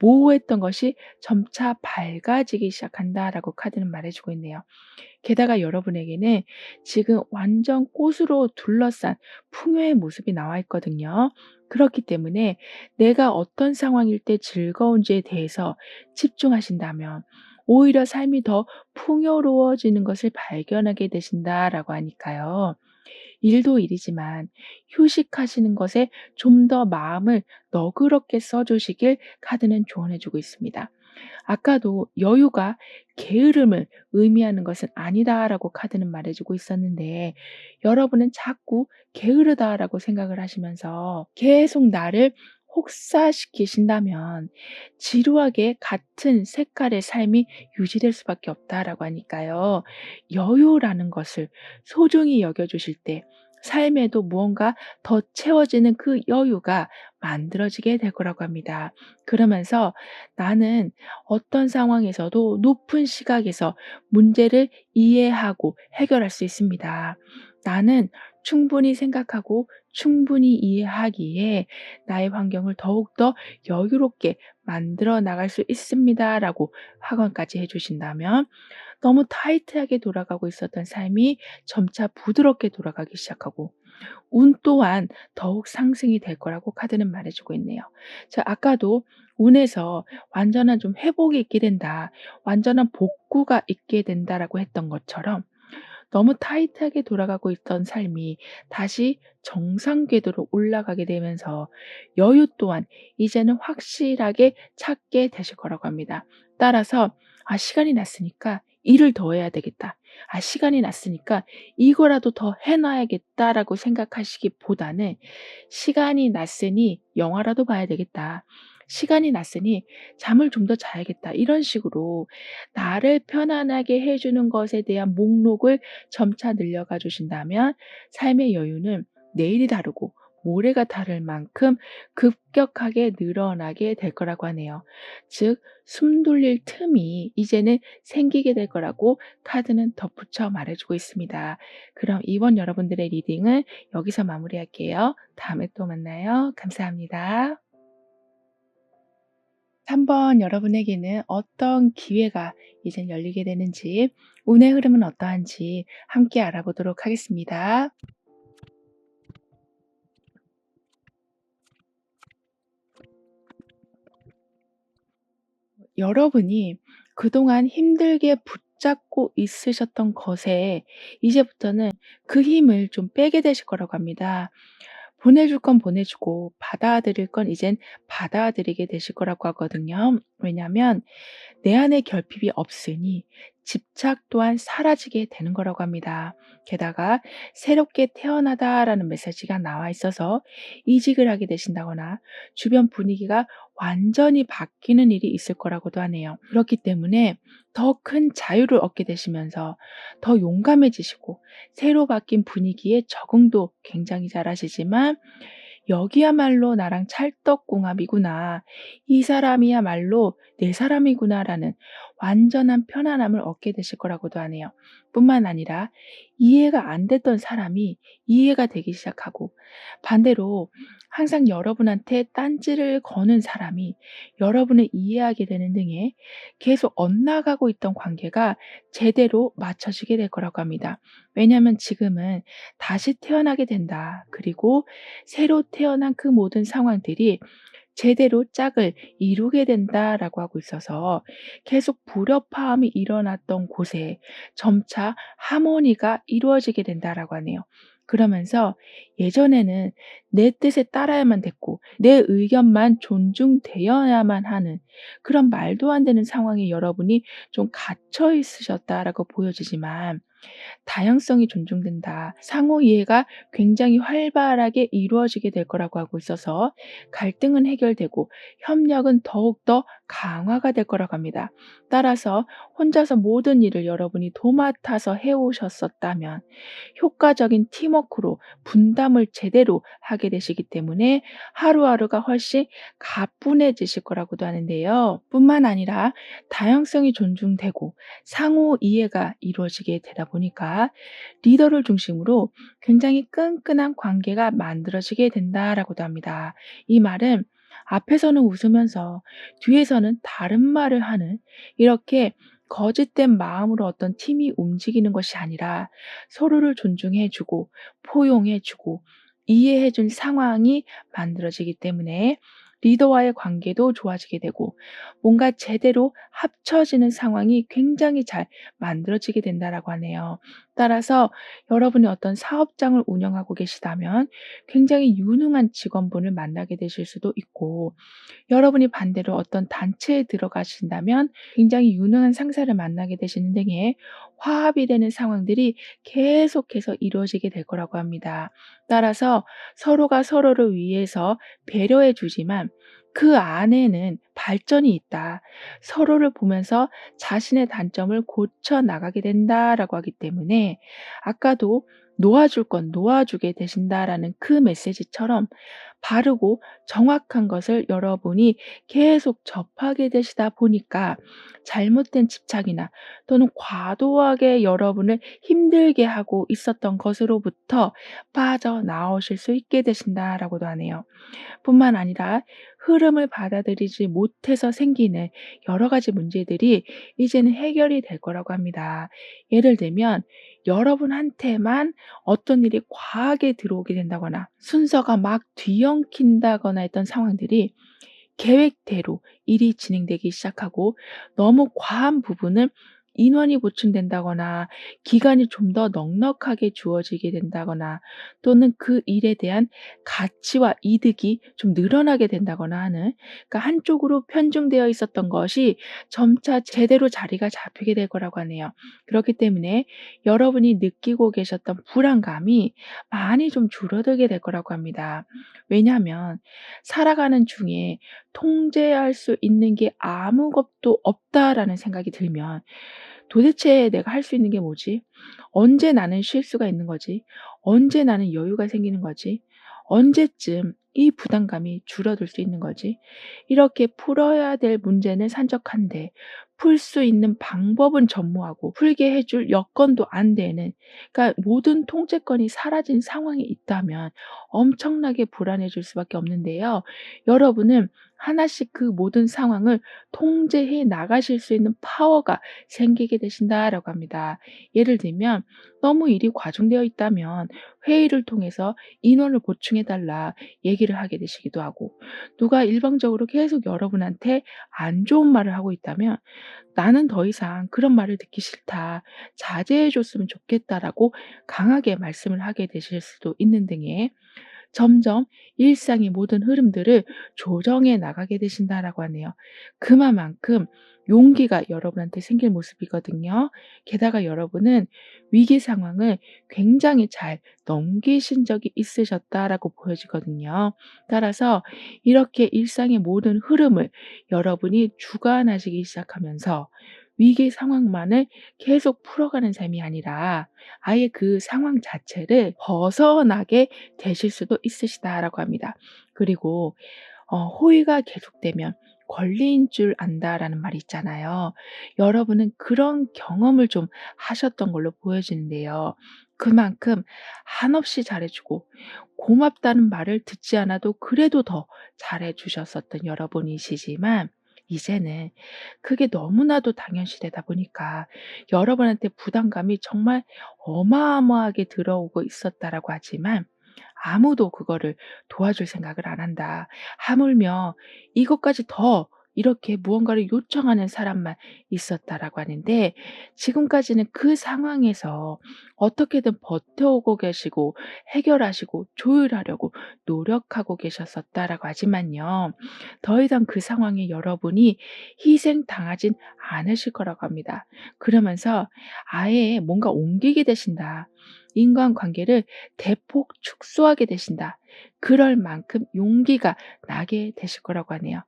모호했던 것이 점차 밝아지기 시작한다라고 카드는 말해 주고 있네요. 게다가 여러분에게는 지금 완전 꽃으로 둘러싼 풍요의 모습이 나와 있거든요. 그렇기 때문에 내가 어떤 상황일 때 즐거운지에 대해서 집중하신다면 오히려 삶이 더 풍요로워지는 것을 발견하게 되신다라고 하니까요. 일도 일이지만 휴식하시는 것에 좀 더 마음을 너그럽게 써 주시길 카드는 조언해 주고 있습니다. 아까도 여유가 게으름을 의미하는 것은 아니다라고 카드는 말해 주고 있었는데, 여러분은 자꾸 게으르다라고 생각을 하시면서 계속 나를 혹사시키신다면 지루하게 같은 색깔의 삶이 유지될 수밖에 없다라고 하니까요. 여유라는 것을 소중히 여겨 주실 때 삶에도 무언가 더 채워지는 그 여유가 만들어지게 될 거라고 합니다. 그러면서 나는 어떤 상황에서도 높은 시각에서 문제를 이해하고 해결할 수 있습니다. 나는 충분히 생각하고 충분히 이해하기에 나의 환경을 더욱더 여유롭게 만들어 나갈 수 있습니다라고 확언까지 해 주신다면 너무 타이트하게 돌아가고 있었던 삶이 점차 부드럽게 돌아가기 시작하고 운 또한 더욱 상승이 될 거라고 카드는 말해 주고 있네요. 자, 아까도 운에서 완전한 좀 회복이 있게 된다, 완전한 복구가 있게 된다라고 했던 것처럼 너무 타이트하게 돌아가고 있던 삶이 다시 정상 궤도로 올라가게 되면서 여유 또한 이제는 확실하게 찾게 되실 거라고 합니다. 따라서 '아 시간이 났으니까 일을 더 해야 되겠다. 아 시간이 났으니까 이거라도 더 해 놔야겠다.'라고 생각하시기보다는 '시간이 났으니 영화라도 봐야 되겠다. 시간이 났으니 잠을 좀 더 자야겠다.' 이런 식으로 나를 편안하게 해 주는 것에 대한 목록을 점차 늘려가 주신다면 삶의 여유는 내일이 다르고 모레가 다를 만큼 급격하게 늘어나게 될 거라고 하네요. 즉, 숨 돌릴 틈이 이제는 생기게 될 거라고 카드는 덧붙여 말해주고 있습니다. 그럼 이번 여러분들의 리딩은 여기서 마무리할게요. 다음에 또 만나요. 감사합니다. 3번 여러분에게는 어떤 기회가 이제 열리게 되는지, 운의 흐름은 어떠한지 함께 알아보도록 하겠습니다. 여러분이 그동안 힘들게 붙잡고 있으셨던 것에 이제부터는 그 힘을 좀 빼게 되실 거라고 합니다. 보내줄 건 보내주고 받아들일 건 이젠 받아들이게 되실 거라고 하거든요. 왜냐하면 내 안에 결핍이 없으니 집착 또한 사라지게 되는 거라고 합니다. 게다가 새롭게 태어나다라는 메시지가 나와 있어서 이직을 하게 되신다거나 주변 분위기가 완전히 바뀌는 일이 있을 거라고도 하네요. 그렇기 때문에 더 큰 자유를 얻게 되시면서 더 용감해지시고 새로 바뀐 분위기에 적응도 굉장히 잘하시지만 여기야말로 나랑 찰떡궁합이구나. 이 사람이야말로 내 사람이구나라는 완전한 편안함을 얻게 되실 거라고도 하네요. 뿐만 아니라 이해가 안 됐던 사람이 이해가 되기 시작하고 반대로 항상 여러분한테 딴지를 거는 사람이 여러분을 이해하게 되는 등의 계속 엇나가고 있던 관계가 제대로 맞춰지게 될 거라고 합니다. 왜냐하면 지금은 다시 태어나게 된다. 그리고 새로 태어난 그 모든 상황들이 제대로 짝을 이루게 된다라고 하고 있어서 계속 불협화음이 일어났던 곳에 점차 하모니가 이루어지게 된다라고 하네요. 그러면서 예전에는 내 뜻에 따라야만 됐고 내 의견만 존중되어야만 하는 그런 말도 안 되는 상황에 여러분이 좀 갇혀 있으셨다라고 보여지지만 다양성이 존중된다. 상호 이해가 굉장히 활발하게 이루어지게 될 거라고 하고 있어서 갈등은 해결되고 협력은 더욱더 강화가 될 거라고 합니다. 따라서 혼자서 모든 일을 여러분이 도맡아서 해오셨었다면 효과적인 팀워크로 분담을 제대로 하게 되시기 때문에 하루하루가 훨씬 가뿐해지실 거라고도 하는데요. 뿐만 아니라 다양성이 존중되고 상호 이해가 이루어지게 되다 보니까 리더를 중심으로 굉장히 끈끈한 관계가 만들어지게 된다라고도 합니다. 이 말은 앞에서는 웃으면서 뒤에서는 다른 말을 하는 이렇게 거짓된 마음으로 어떤 팀이 움직이는 것이 아니라 서로를 존중해 주고 포용해 주고 이해해 준 상황이 만들어지기 때문에 리더와의 관계도 좋아지게 되고 뭔가 제대로 합쳐지는 상황이 굉장히 잘 만들어지게 된다라고 하네요. 따라서 여러분이 어떤 사업장을 운영하고 계시다면 굉장히 유능한 직원분을 만나게 되실 수도 있고 여러분이 반대로 어떤 단체에 들어가신다면 굉장히 유능한 상사를 만나게 되시는 등의 화합이 되는 상황들이 계속해서 이루어지게 될 거라고 합니다. 따라서 서로가 서로를 위해서 배려해 주지만 그 안에는 발전이 있다. 서로를 보면서 자신의 단점을 고쳐 나가게 된다라고 하기 때문에 아까도 놓아줄 건 놓아주게 되신다라는 그 메시지처럼 바르고 정확한 것을 여러분이 계속 접하게 되시다 보니까 잘못된 집착이나 또는 과도하게 여러분을 힘들게 하고 있었던 것으로부터 빠져나오실 수 있게 되신다라고도 하네요. 뿐만 아니라 흐름을 받아들이지 못해서 생기는 여러 가지 문제들이 이제는 해결이 될 거라고 합니다. 예를 들면 여러분한테만 어떤 일이 과하게 들어오게 된다거나 순서가 막 뒤엉킨다거나 했던 상황들이 계획대로 일이 진행되기 시작하고 너무 과한 부분은 인원이 보충된다거나 기간이 좀 더 넉넉하게 주어지게 된다거나 또는 그 일에 대한 가치와 이득이 좀 늘어나게 된다거나 하는 그러니까 한쪽으로 편중되어 있었던 것이 점차 제대로 자리가 잡히게 될 거라고 하네요. 그렇기 때문에 여러분이 느끼고 계셨던 불안감이 많이 좀 줄어들게 될 거라고 합니다. 왜냐하면 살아가는 중에 통제할 수 있는 게 아무것도 없다라는 생각이 들면 도대체 내가 할 수 있는 게 뭐지? 언제 나는 쉴 수가 있는 거지? 언제 나는 여유가 생기는 거지? 언제쯤 이 부담감이 줄어들 수 있는 거지? 이렇게 풀어야 될 문제는 산적한데 풀 수 있는 방법은 전무하고 풀게 해줄 여건도 안 되는 그러니까 모든 통제권이 사라진 상황이 있다면 엄청나게 불안해질 수밖에 없는데요. 여러분은 하나씩 그 모든 상황을 통제해 나가실 수 있는 파워가 생기게 되신다라고 합니다. 예를 들면 너무 일이 과중되어 있다면 회의를 통해서 인원을 보충해 달라 얘기를 하게 되시기도 하고 누가 일방적으로 계속 여러분한테 안 좋은 말을 하고 있다면 "나는 더 이상 그런 말을 듣기 싫다. 자제해 줬으면 좋겠다."라고 강하게 말씀을 하게 되실 수도 있는 등의 점점 일상의 모든 흐름들을 조정해 나가게 되신다라고 하네요. 그만큼 용기가 여러분한테 생길 모습이거든요. 게다가 여러분은 위기 상황을 굉장히 잘 넘기신 적이 있으셨다라고 보여지거든요. 따라서 이렇게 일상의 모든 흐름을 여러분이 주관하시기 시작하면서 위기 상황만을 계속 풀어가는 삶이 아니라 아예 그 상황 자체를 벗어나게 되실 수도 있으시다라고 합니다. 그리고 호의가 계속되면 권리인 줄 안다라는 말이 있잖아요. 여러분은 그런 경험을 좀 하셨던 걸로 보여지는데요. 그만큼 한없이 잘해 주고 고맙다는 말을 듣지 않아도 그래도 더 잘해 주셨었던 여러분이시지만 이제는 그게 너무나도 당연시되다 보니까 여러분한테 부담감이 정말 어마어마하게 들어오고 있었다라고 하지만 아무도 그거를 도와줄 생각을 안 한다. 하물며 이것까지 더 이렇게 무언가를 요청하는 사람만 있었다라고 하는데 지금까지는 그 상황에서 어떻게든 버텨오고 계시고 해결하시고 조율하려고 노력하고 계셨었다라고 하지만요. 더 이상 그 상황에 여러분이 희생당하진 않으실 거라고 합니다. 그러면서 아예 뭔가 옮기게 되신다. 인간관계를 대폭 축소하게 되신다. 그럴 만큼 용기가 나게 되실 거라고 하네요.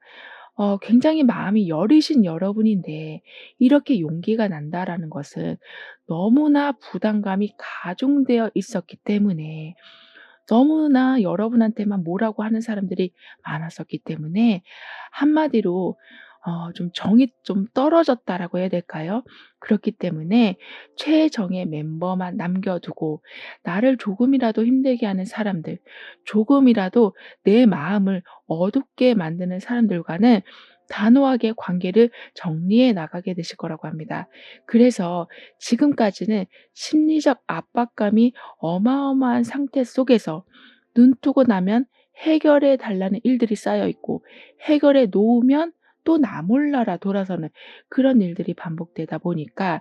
굉장히 마음이 여리신 여러분인데 이렇게 용기가 난다라는 것은 너무나 부담감이 가중되어 있었기 때문에 너무나 여러분한테만 뭐라고 하는 사람들이 많았었기 때문에 한마디로 좀 정이 좀 떨어졌다라고 해야 될까요? 그렇기 때문에 최정예 멤버만 남겨 두고 나를 조금이라도 힘들게 하는 사람들, 조금이라도 내 마음을 어둡게 만드는 사람들과는 단호하게 관계를 정리해 나가게 되실 거라고 합니다. 그래서 지금까지는 심리적 압박감이 어마어마한 상태 속에서 눈 뜨고 나면 해결해 달라는 일들이 쌓여 있고 해결해 놓으면 또 나 몰라라 돌아서는 그런 일들이 반복되다 보니까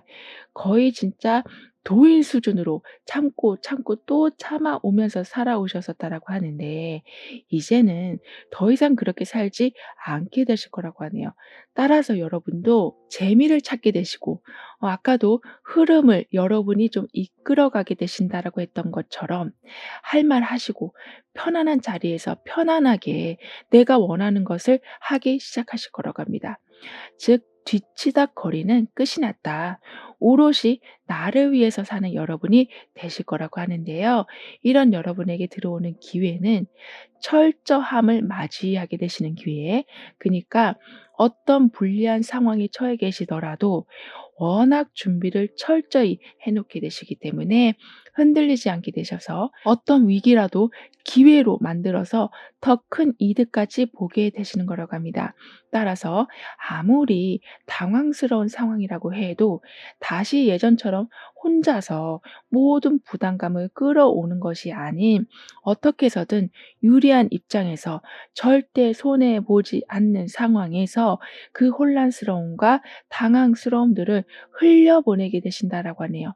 거의 진짜 도인 수준으로 참고, 참고 또 참아 오면서 살아오셨었다라고 하는데 이제는 더 이상 그렇게 살지 않게 되실 거라고 하네요. 따라서 여러분도 재미를 찾게 되시고 아까도 흐름을 여러분이 좀 이끌어가게 되신다라고 했던 것처럼 할 말 하시고 편안한 자리에서 편안하게 내가 원하는 것을 하기 시작하실 거라고 합니다. 즉 뒤치다거리는 끝이 났다. 오롯이 나를 위해서 사는 여러분이 되실 거라고 하는데요. 이런 여러분에게 들어오는 기회는 철저함을 맞이하게 되시는 기회. 그러니까 어떤 불리한 상황에 처해 계시더라도 워낙 준비를 철저히 해 놓게 되시기 때문에 흔들리지 않게 되셔서 어떤 위기라도 기회로 만들어서 더 큰 이득까지 보게 되시는 거라고 합니다. 따라서 아무리 당황스러운 상황이라고 해도 다시 예전처럼 혼자서 모든 부담감을 끌어오는 것이 아닌 어떻게 해서든 유리한 입장에서 절대 손해 보지 않는 상황에서 그 혼란스러움과 당황스러움들을 흘려보내게 되신다라고 하네요.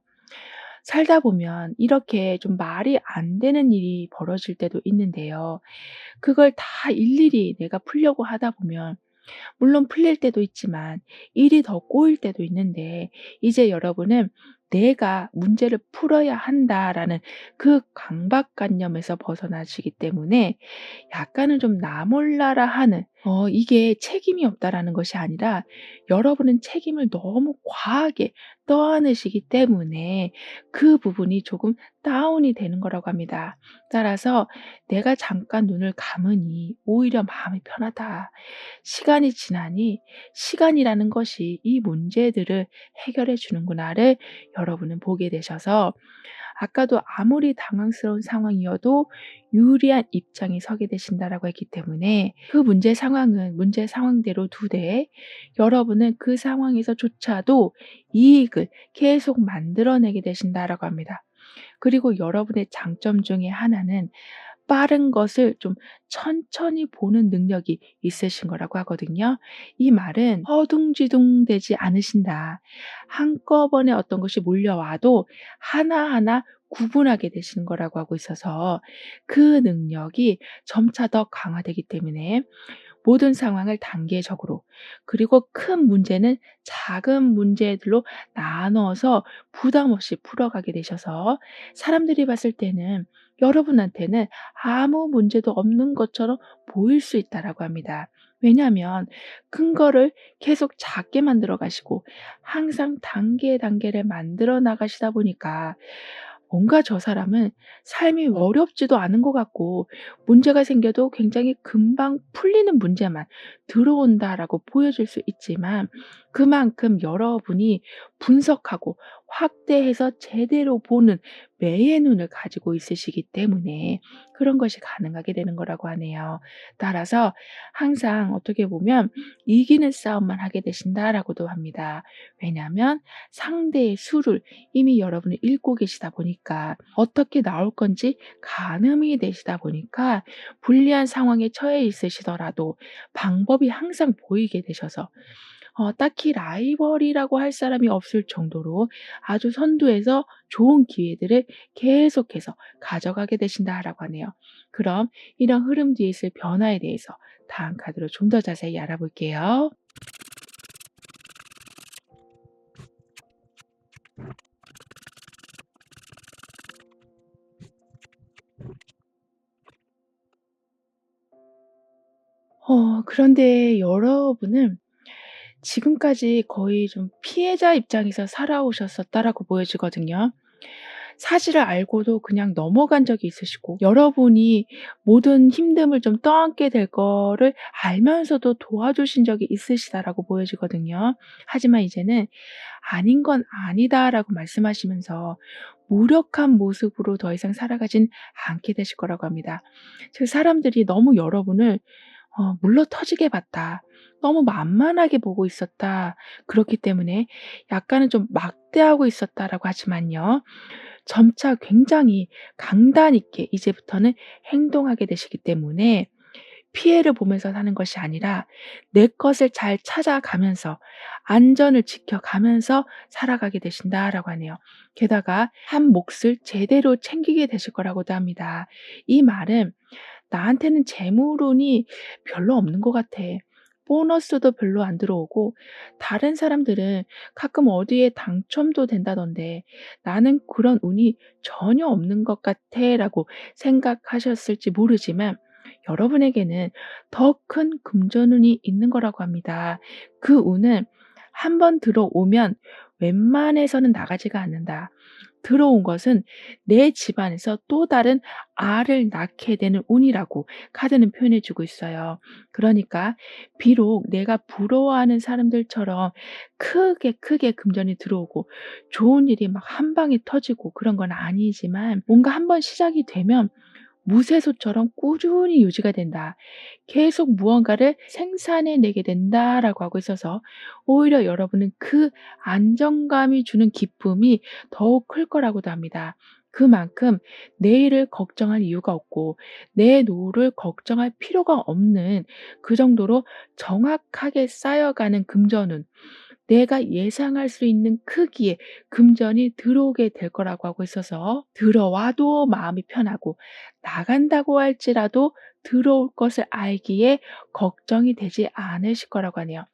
살다 보면 이렇게 좀 말이 안 되는 일이 벌어질 때도 있는데요. 그걸 다 일일이 내가 풀려고 하다 보면 물론 풀릴 때도 있지만 일이 더 꼬일 때도 있는데 이제 여러분은 '내가 문제를 풀어야 한다.'라는 그 강박관념에서 벗어나시기 때문에 약간은 좀 '나 몰라라.' 하는 이게 책임이 없다라는 것이 아니라 여러분은 책임을 너무 과하게 떠안으시기 때문에 그 부분이 조금 다운이 되는 거라고 합니다. 따라서 '내가 잠깐 눈을 감으니 오히려 마음이 편하다.' 시간이 지나니 시간이라는 것이 이 문제들을 해결해 주는구나를 여러분은 보게 되셔서 아까도 아무리 당황스러운 상황이어도 유리한 입장에 서게 되신다라고 했기 때문에 그 문제 상황은 문제 상황대로 두되 여러분은 그 상황에서조차도 이익을 계속 만들어내게 되신다라고 합니다. 그리고 여러분의 장점 중에 하나는 빠른 것을 좀 천천히 보는 능력이 있으신 거라고 하거든요. 이 말은 허둥지둥되지 않으신다. 한꺼번에 어떤 것이 몰려와도 하나하나 구분하게 되시는 거라고 하고 있어서 그 능력이 점차 더 강화되기 때문에 모든 상황을 단계적으로, 그리고 큰 문제는 작은 문제들로 나눠서 부담 없이 풀어가게 되셔서 사람들이 봤을 때는 여러분한테는 아무 문제도 없는 것처럼 보일 수 있다라고 합니다. 왜냐하면 큰 거를 계속 작게 만들어 가시고 항상 단계를 만들어 나가시다 보니까 뭔가 저 사람은 삶이 어렵지도 않은 것 같고 문제가 생겨도 굉장히 금방 풀리는 문제만 들어온다라고 보여질 수 있지만, 그만큼 여러분이 분석하고 확대해서 제대로 보는 매의 눈을 가지고 있으시기 때문에 그런 것이 가능하게 되는 거라고 하네요. 따라서 항상 어떻게 보면 이기는 싸움만 하게 되신다라고도 합니다. 왜냐하면 상대의 수를 이미 여러분이 읽고 계시다 보니까 어떻게 나올 건지 가늠이 되시다 보니까 불리한 상황에 처해 있으시더라도 방법이 항상 보이게 되셔서 딱히 라이벌이라고 할 사람이 없을 정도로 아주 선두에서 좋은 기회들을 계속해서 가져가게 되신다라고 하네요. 그럼 이런 흐름 뒤에 있을 변화에 대해서 다음 카드로 좀 더 자세히 알아볼게요. 그런데 여러분은 지금까지 거의 좀 피해자 입장에서 살아오셨었다라고 보여지거든요. 사실을 알고도 그냥 넘어간 적이 있으시고, 여러분이 모든 힘듦을 좀 떠안게 될 거를 알면서도 도와주신 적이 있으시다라고 보여지거든요. 하지만 이제는 "아닌 건 아니다."라고 말씀하시면서 무력한 모습으로 더 이상 살아가진 않게 되실 거라고 합니다. 즉 사람들이 너무 여러분을 "물러터지게 봤다. 너무 만만하게 보고 있었다. 그렇기 때문에 약간은 좀 막대하고 있었다."라고 하지만요, 점차 굉장히 강단 있게 이제부터는 행동하게 되시기 때문에 피해를 보면서 사는 것이 아니라 내 것을 잘 찾아가면서 안전을 지켜가면서 살아가게 되신다라고 하네요. 게다가 한 몫을 제대로 챙기게 되실 거라고도 합니다. 이 말은 "나한테는 재물운이 별로 없는 것 같아. 보너스도 별로 안 들어오고 다른 사람들은 가끔 어디에 당첨도 된다던데 나는 그런 운이 전혀 없는 것 같아."라고 생각하셨을지 모르지만 여러분에게는 더 큰 금전운이 있는 거라고 합니다. 그 운은 한 번 들어오면 웬만해서는 나가지가 않는다. 들어온 것은 내 집안에서 또 다른 알을 낳게 되는 운이라고 카드는 표현해 주고 있어요. 그러니까 비록 내가 부러워하는 사람들처럼 크게 금전이 들어오고 좋은 일이 막 한 방에 터지고 그런 건 아니지만, 뭔가 한번 시작이 되면 무쇠소처럼 꾸준히 유지가 된다. 계속 무언가를 생산해 내게 된다라고 하고 있어서 오히려 여러분은 그 안정감이 주는 기쁨이 더욱 클 거라고도 합니다. 그만큼 내일을 걱정할 이유가 없고 내 노후를 걱정할 필요가 없는, 그 정도로 정확하게 쌓여가는 금전운, 내가 예상할 수 있는 크기의 금전이 들어오게 될 거라고 하고 있어서 들어와도 마음이 편하고 나간다고 할지라도 들어올 것을 알기에 걱정이 되지 않으실 거라고 하네요.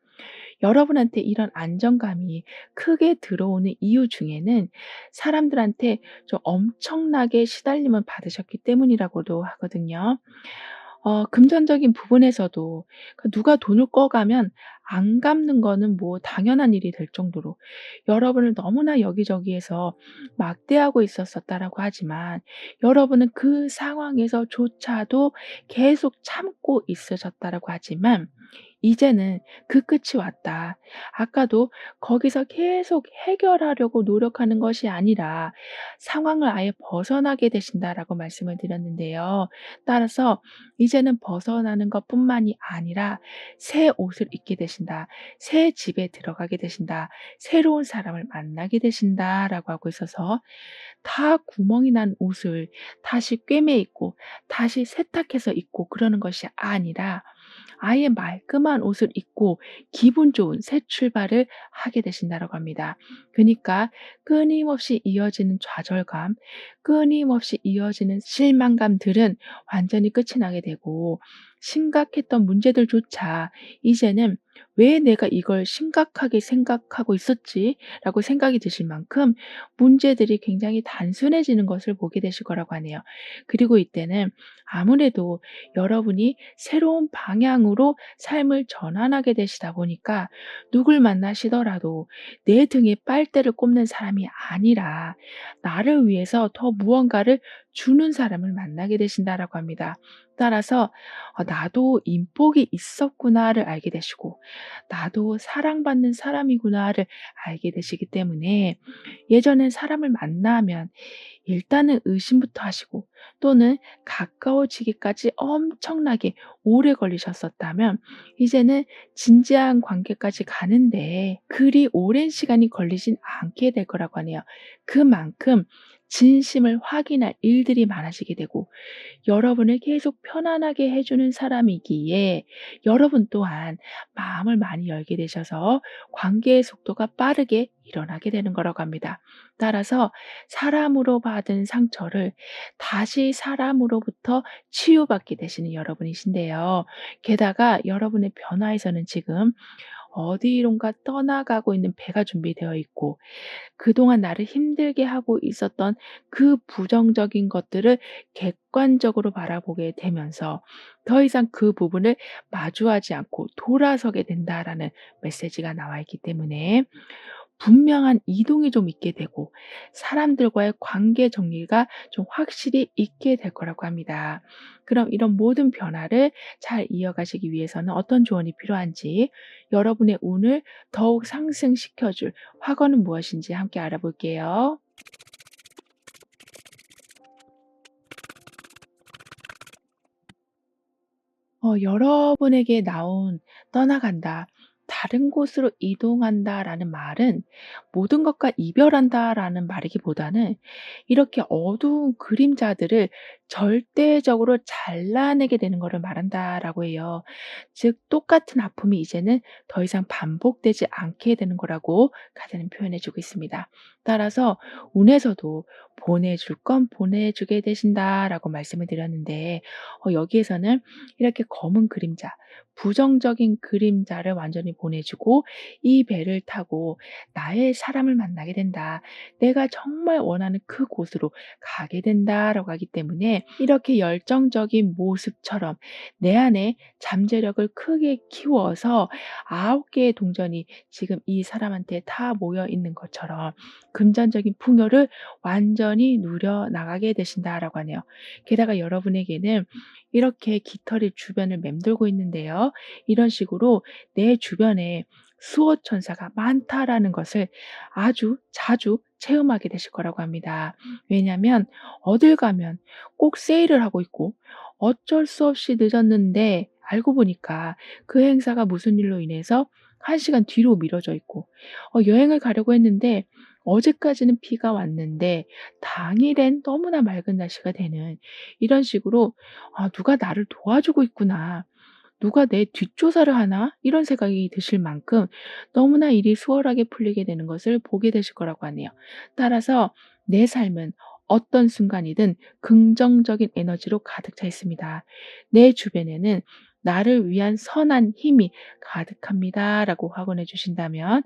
여러분한테 이런 안정감이 크게 들어오는 이유 중에는 사람들한테 좀 엄청나게 시달림을 받으셨기 때문이라고도 하거든요. 금전적인 부분에서도 누가 돈을 꺼가면 안 갚는 거는 뭐 당연한 일이 될 정도로 여러분을 너무나 여기저기에서 막대하고 있었었다라고 하지만, 여러분은 그 상황에서조차도 계속 참고 있으셨다라고 하지만 이제는 그 끝이 왔다. 아까도 거기서 계속 해결하려고 노력하는 것이 아니라 상황을 아예 벗어나게 되신다라고 말씀을 드렸는데요. 따라서 이제는 벗어나는 것뿐만이 아니라 새 옷을 입게 되신다. 되신다. 새 집에 들어가게 되신다. 새로운 사람을 만나게 되신다라고 하고 있어서 다 구멍이 난 옷을 다시 꿰매 입고 다시 세탁해서 입고 그러는 것이 아니라 아예 말끔한 옷을 입고 기분 좋은 새 출발을 하게 되신다라고 합니다. 그니까 끊임없이 이어지는 좌절감, 끊임없이 이어지는 실망감들은 완전히 끝이 나게 되고 심각했던 문제들조차 이제는 '왜 내가 이걸 심각하게 생각하고 있었지?'라고 생각이 드실 만큼 문제들이 굉장히 단순해지는 것을 보게 되실 거라고 하네요. 그리고 이때는 아무래도 여러분이 새로운 방향으로 삶을 전환하게 되시다 보니까 누굴 만나시더라도 내 등에 빨대를 꼽는 사람이 아니라 나를 위해서 더 무언가를 주는 사람을 만나게 되신다라고 합니다. 따라서 '나도 인복이 있었구나.'를 알게 되시고 '나도 사랑받는 사람이구나.'를 알게 되시기 때문에 예전엔 사람을 만나면 일단은 의심부터 하시고 또는 가까워지기까지 엄청나게 오래 걸리셨었다면 이제는 진지한 관계까지 가는데 그리 오랜 시간이 걸리진 않게 될 거라고 하네요. 그만큼 진심을 확인할 일들이 많아지게 되고 여러분을 계속 편안하게 해 주는 사람이기에 여러분 또한 마음을 많이 열게 되셔서 관계의 속도가 빠르게 일어나게 되는 거라고 합니다. 따라서 사람으로 받은 상처를 다시 사람으로부터 치유받게 되시는 여러분이신데요. 게다가 여러분의 변화에서는 지금 어디론가 떠나가고 있는 배가 준비되어 있고 그동안 나를 힘들게 하고 있었던 그 부정적인 것들을 객관적으로 바라보게 되면서 더 이상 그 부분을 마주하지 않고 돌아서게 된다라는 메시지가 나와 있기 때문에 분명한 이동이 좀 있게 되고 사람들과의 관계 정리가 좀 확실히 있게 될 거라고 합니다. 그럼 이런 모든 변화를 잘 이어가시기 위해서는 어떤 조언이 필요한지 여러분의 운을 더욱 상승시켜 줄 확언은 무엇인지 함께 알아볼게요. 여러분에게 나온 "떠나간다. 다른 곳으로 이동한다."라는 말은 모든 것과 이별한다라는 말이기보다는 이렇게 어두운 그림자들을 절대적으로 잘라내게 되는 것을 말한다라고 해요. 즉 똑같은 아픔이 이제는 더 이상 반복되지 않게 되는 거라고 카드는 표현해 주고 있습니다. 따라서 운에서도 "보내줄 건 보내주게 되신다."라고 말씀을 드렸는데 여기에서는 이렇게 검은 그림자, 부정적인 그림자를 완전히 보내주고 이 배를 타고 나의 사람을 만나게 된다. 내가 정말 원하는 그곳으로 가게 된다라고 하기 때문에 이렇게 열정적인 모습처럼 내 안에 잠재력을 크게 키워서 9개의 동전이 지금 이 사람한테 다 모여 있는 것처럼 금전적인 풍요를 완전히 누려 나가게 되신다라고 하네요. 게다가 여러분에게는 이렇게 깃털이 주변을 맴돌고 있는데요. 이런 식으로 내 주변에 수호천사가 많다라는 것을 아주 자주 체험하게 되실 거라고 합니다. 왜냐하면 어딜 가면 꼭 세일을 하고 있고 어쩔 수 없이 늦었는데 알고 보니까 그 행사가 무슨 일로 인해서 1시간 뒤로 미뤄져 있고 여행을 가려고 했는데 어제까지는 비가 왔는데 당일엔 너무나 맑은 날씨가 되는 이런 식으로 '아 누가 나를 도와주고 있구나. 누가 내 뒷조사를 하나?' 이런 생각이 드실 만큼 너무나 일이 수월하게 풀리게 되는 것을 보게 되실 거라고 하네요. 따라서 내 삶은 어떤 순간이든 긍정적인 에너지로 가득 차 있습니다. 내 주변에는 나를 위한 선한 힘이 가득합니다라고 확언해 주신다면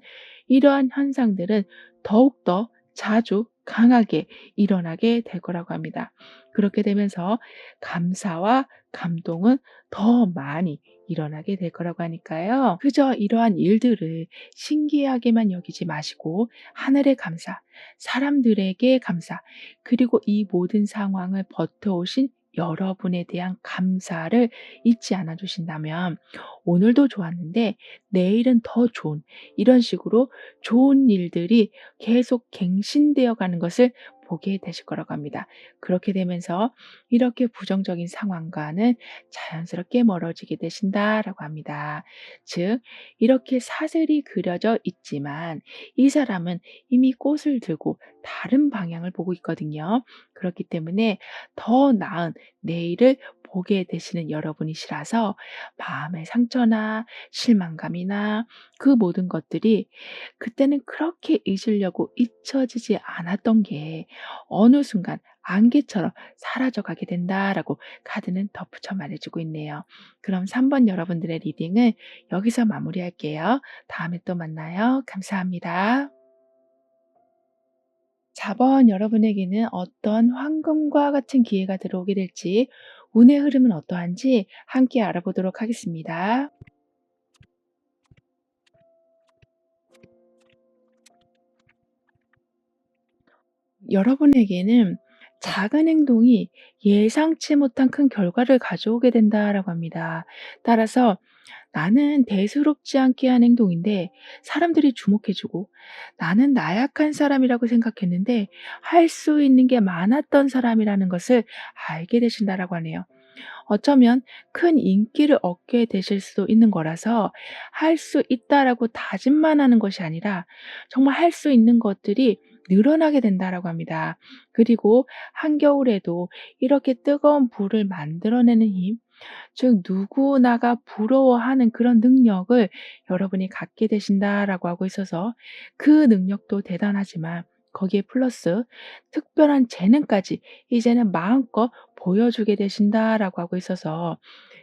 이러한 현상들은 더욱더 자주 강하게 일어나게 될 거라고 합니다. 그렇게 되면서 감사와 감동은 더 많이 일어나게 될 거라고 하니까요. 그저 이러한 일들을 신기하게만 여기지 마시고 하늘의 감사, 사람들에게 감사, 그리고 이 모든 상황을 버텨오신 여러분에 대한 감사를 잊지 않아 주신다면 오늘도 좋았는데 내일은 더 좋은 이런 식으로 좋은 일들이 계속 갱신되어 가는 것을 보게 되실 거라고 합니다. 그렇게 되면서 이렇게 부정적인 상황과는 자연스럽게 멀어지게 되신다라고 합니다. 즉, 이렇게 사슬이 그려져 있지만 이 사람은 이미 꽃을 들고 다른 방향을 보고 있거든요. 그렇기 때문에 더 나은 내일을 보게 되시는 여러분이시라서 마음의 상처나 실망감이나 그 모든 것들이 그때는 그렇게 잊으려고 잊혀지지 않았던 게 어느 순간 안개처럼 사라져 가게 된다라고 카드는 덧붙여 말해주고 있네요. 그럼 3번 여러분들의 리딩은 여기서 마무리할게요. 다음에 또 만나요. 감사합니다. 4번 여러분에게는 어떤 황금과 같은 기회가 들어오게 될지, 운의 흐름은 어떠한지 함께 알아보도록 하겠습니다. 여러분에게는 작은 행동이 예상치 못한 큰 결과를 가져오게 된다라고 합니다. 따라서 나는 대수롭지 않게 한 행동인데 사람들이 주목해주고, 나는 나약한 사람이라고 생각했는데 할 수 있는 게 많았던 사람이라는 것을 알게 되신다라고 하네요. 어쩌면 큰 인기를 얻게 되실 수도 있는 거라서 할 수 있다라고 다짐만 하는 것이 아니라 정말 할 수 있는 것들이 늘어나게 된다라고 합니다. 그리고 한겨울에도 이렇게 뜨거운 불을 만들어내는 힘, 즉 누구나가 부러워하는 그런 능력을 여러분이 갖게 되신다라고 하고 있어서 그 능력도 대단하지만 거기에 플러스 특별한 재능까지 이제는 마음껏 보여주게 되신다라고 하고 있어서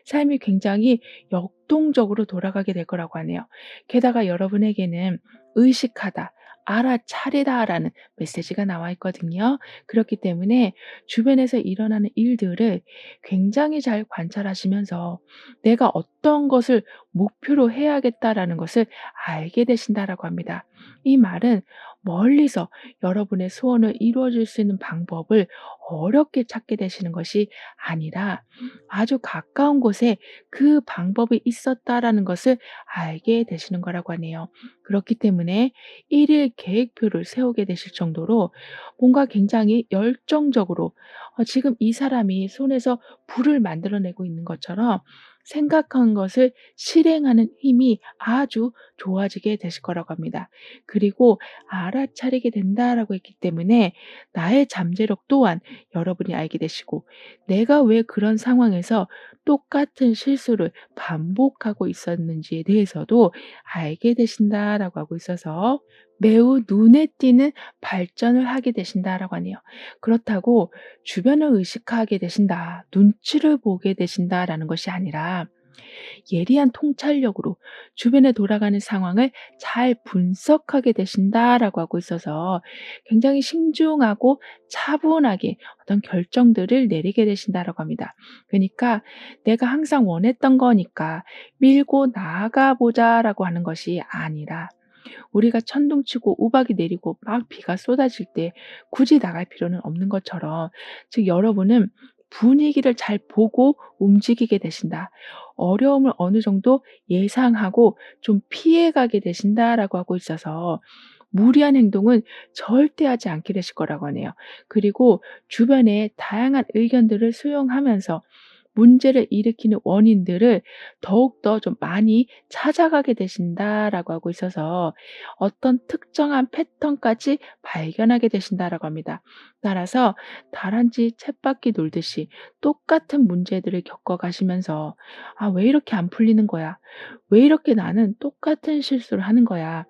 삶이 굉장히 역동적으로 돌아가게 될 거라고 하네요. 게다가 여러분에게는 의식하다, 알아차리다라는 메시지가 나와 있거든요. 그렇기 때문에 주변에서 일어나는 일들을 굉장히 잘 관찰하시면서 내가 어떤 것을 목표로 해야겠다라는 것을 알게 되신다라고 합니다. 이 말은 멀리서 여러분의 소원을 이루어 줄 수 있는 방법을 어렵게 찾게 되시는 것이 아니라 아주 가까운 곳에 그 방법이 있었다라는 것을 알게 되시는 거라고 하네요. 그렇기 때문에 일일 계획표를 세우게 되실 정도로 뭔가 굉장히 열정적으로 지금 이 사람이 손에서 불을 만들어내고 있는 것처럼 생각한 것을 실행하는 힘이 아주 좋아지게 되실 거라고 합니다. 그리고 알아차리게 된다라고 했기 때문에 나의 잠재력 또한 여러분이 알게 되시고, 내가 왜 그런 상황에서 똑같은 실수를 반복하고 있었는지에 대해서도 알게 되신다라고 하고 있어서 매우 눈에 띄는 발전을 하게 되신다라고 하네요. 그렇다고 주변을 의식하게 되신다, 눈치를 보게 되신다라는 것이 아니라 예리한 통찰력으로 주변에 돌아가는 상황을 잘 분석하게 되신다라고 하고 있어서 굉장히 신중하고 차분하게 어떤 결정들을 내리게 되신다라고 합니다. 그러니까 내가 항상 원했던 거니까 밀고 나가 보자라고 하는 것이 아니라, 우리가 천둥치고 우박이 내리고 막 비가 쏟아질 때 굳이 나갈 필요는 없는 것처럼, 즉 여러분은 분위기를 잘 보고 움직이게 되신다. 어려움을 어느 정도 예상하고 좀 피해가게 되신다라고 하고 있어서 무리한 행동은 절대 하지 않게 되실 거라고 하네요. 그리고 주변의 다양한 의견들을 수용하면서 문제를 일으키는 원인들을 더욱더 좀 많이 찾아가게 되신다라고 하고 있어서 어떤 특정한 패턴까지 발견하게 되신다라고 합니다. 따라서 다람쥐 쳇바퀴 돌듯이 똑같은 문제들을 겪어가시면서 '아 왜 이렇게 안 풀리는 거야? 왜 이렇게 나는 똑같은 실수를 하는 거야?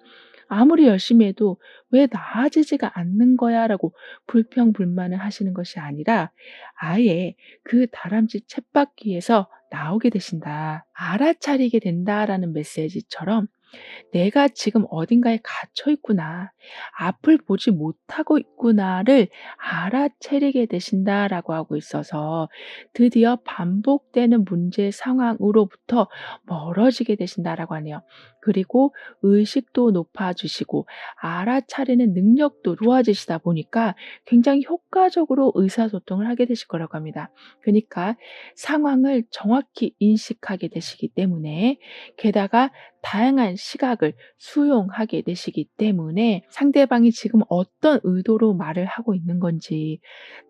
아무리 열심히 해도 왜 나아지지가 않는 거야?'라고 불평불만을 하시는 것이 아니라 아예 그 다람쥐 쳇바퀴에서 나오게 되신다. 알아차리게 된다라는 메시지처럼 '내가 지금 어딘가에 갇혀 있구나. 앞을 보지 못하고 있구나.'를 알아차리게 되신다라고 하고 있어서 드디어 반복되는 문제 상황으로부터 멀어지게 되신다라고 하네요. 그리고 의식도 높아지시고 알아차리는 능력도 좋아지시다 보니까 굉장히 효과적으로 의사소통을 하게 되실 거라고 합니다. 그러니까 상황을 정확히 인식하게 되시기 때문에, 게다가 다양한 시각을 수용하게 되시기 때문에 상대방이 지금 어떤 의도로 말을 하고 있는 건지,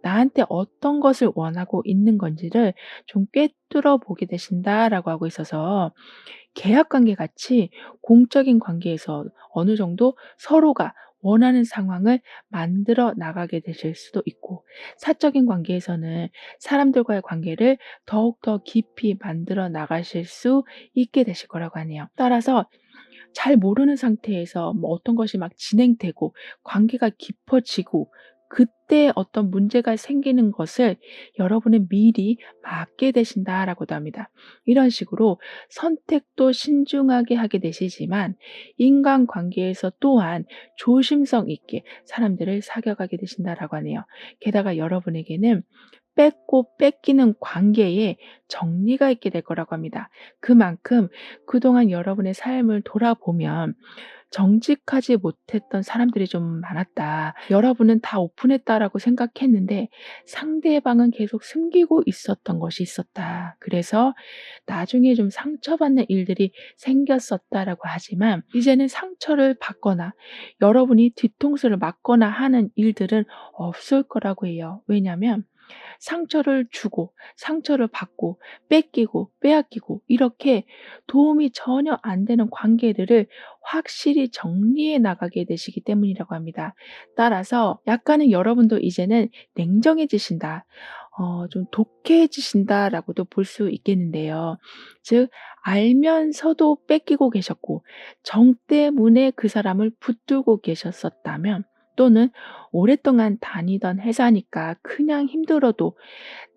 나한테 어떤 것을 원하고 있는 건지를 좀 꿰뚫어 보게 되신다라고 하고 있어서, 계약 관계 같이 공적인 관계에서 어느 정도 서로가 원하는 상황을 만들어 나가게 되실 수도 있고, 사적인 관계에서는 사람들과의 관계를 더욱더 깊이 만들어 나가실 수 있게 되실 거라고 하네요. 따라서 잘 모르는 상태에서 뭐 어떤 것이 막 진행되고 관계가 깊어지고, 그때 어떤 문제가 생기는 것을 여러분은 미리 막게 되신다라고도 합니다. 이런 식으로 선택도 신중하게 하게 되시지만, 인간관계에서 또한 조심성 있게 사람들을 사귀어가게 되신다라고 하네요. 게다가 여러분에게는 뺏고 뺏기는 관계에 정리가 있게 될 거라고 합니다. 그만큼 그동안 여러분의 삶을 돌아보면 정직하지 못했던 사람들이 좀 많았다. 여러분은 다 오픈했다라고 생각했는데 상대방은 계속 숨기고 있었던 것이 있었다. 그래서 나중에 좀 상처받는 일들이 생겼었다라고 하지만, 이제는 상처를 받거나 여러분이 뒤통수를 맞거나 하는 일들은 없을 거라고 해요. 왜냐하면 상처를 주고 상처를 받고 뺏기고 빼앗기고 이렇게 도움이 전혀 안 되는 관계들을 확실히 정리해 나가게 되시기 때문이라고 합니다. 따라서 약간은 여러분도 이제는 냉정해지신다, 좀 독해지신다라고도 볼 수 있겠는데요. 즉, 알면서도 뺏기고 계셨고 정 때문에 그 사람을 붙들고 계셨었다면, 또는 오랫동안 다니던 회사니까 그냥 힘들어도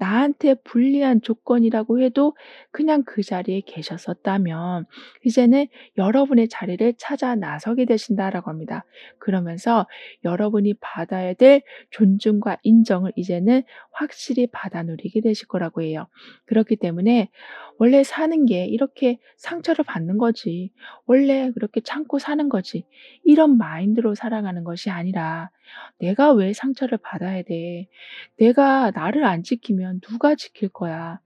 나한테 불리한 조건이라고 해도 그냥 그 자리에 계셨었다면, 이제는 여러분의 자리를 찾아 나서게 되신다라고 합니다. 그러면서 여러분이 받아야 될 존중과 인정을 이제는 확실히 받아 누리게 되실 거라고 해요. 그렇기 때문에 원래 사는 게 이렇게 상처를 받는 거지, 원래 그렇게 참고 사는 거지, 이런 마인드로 살아가는 것이 아니라, 내가 왜 상처를 받아야 돼? 내가 나를 안 지키면 누가 지킬 거야?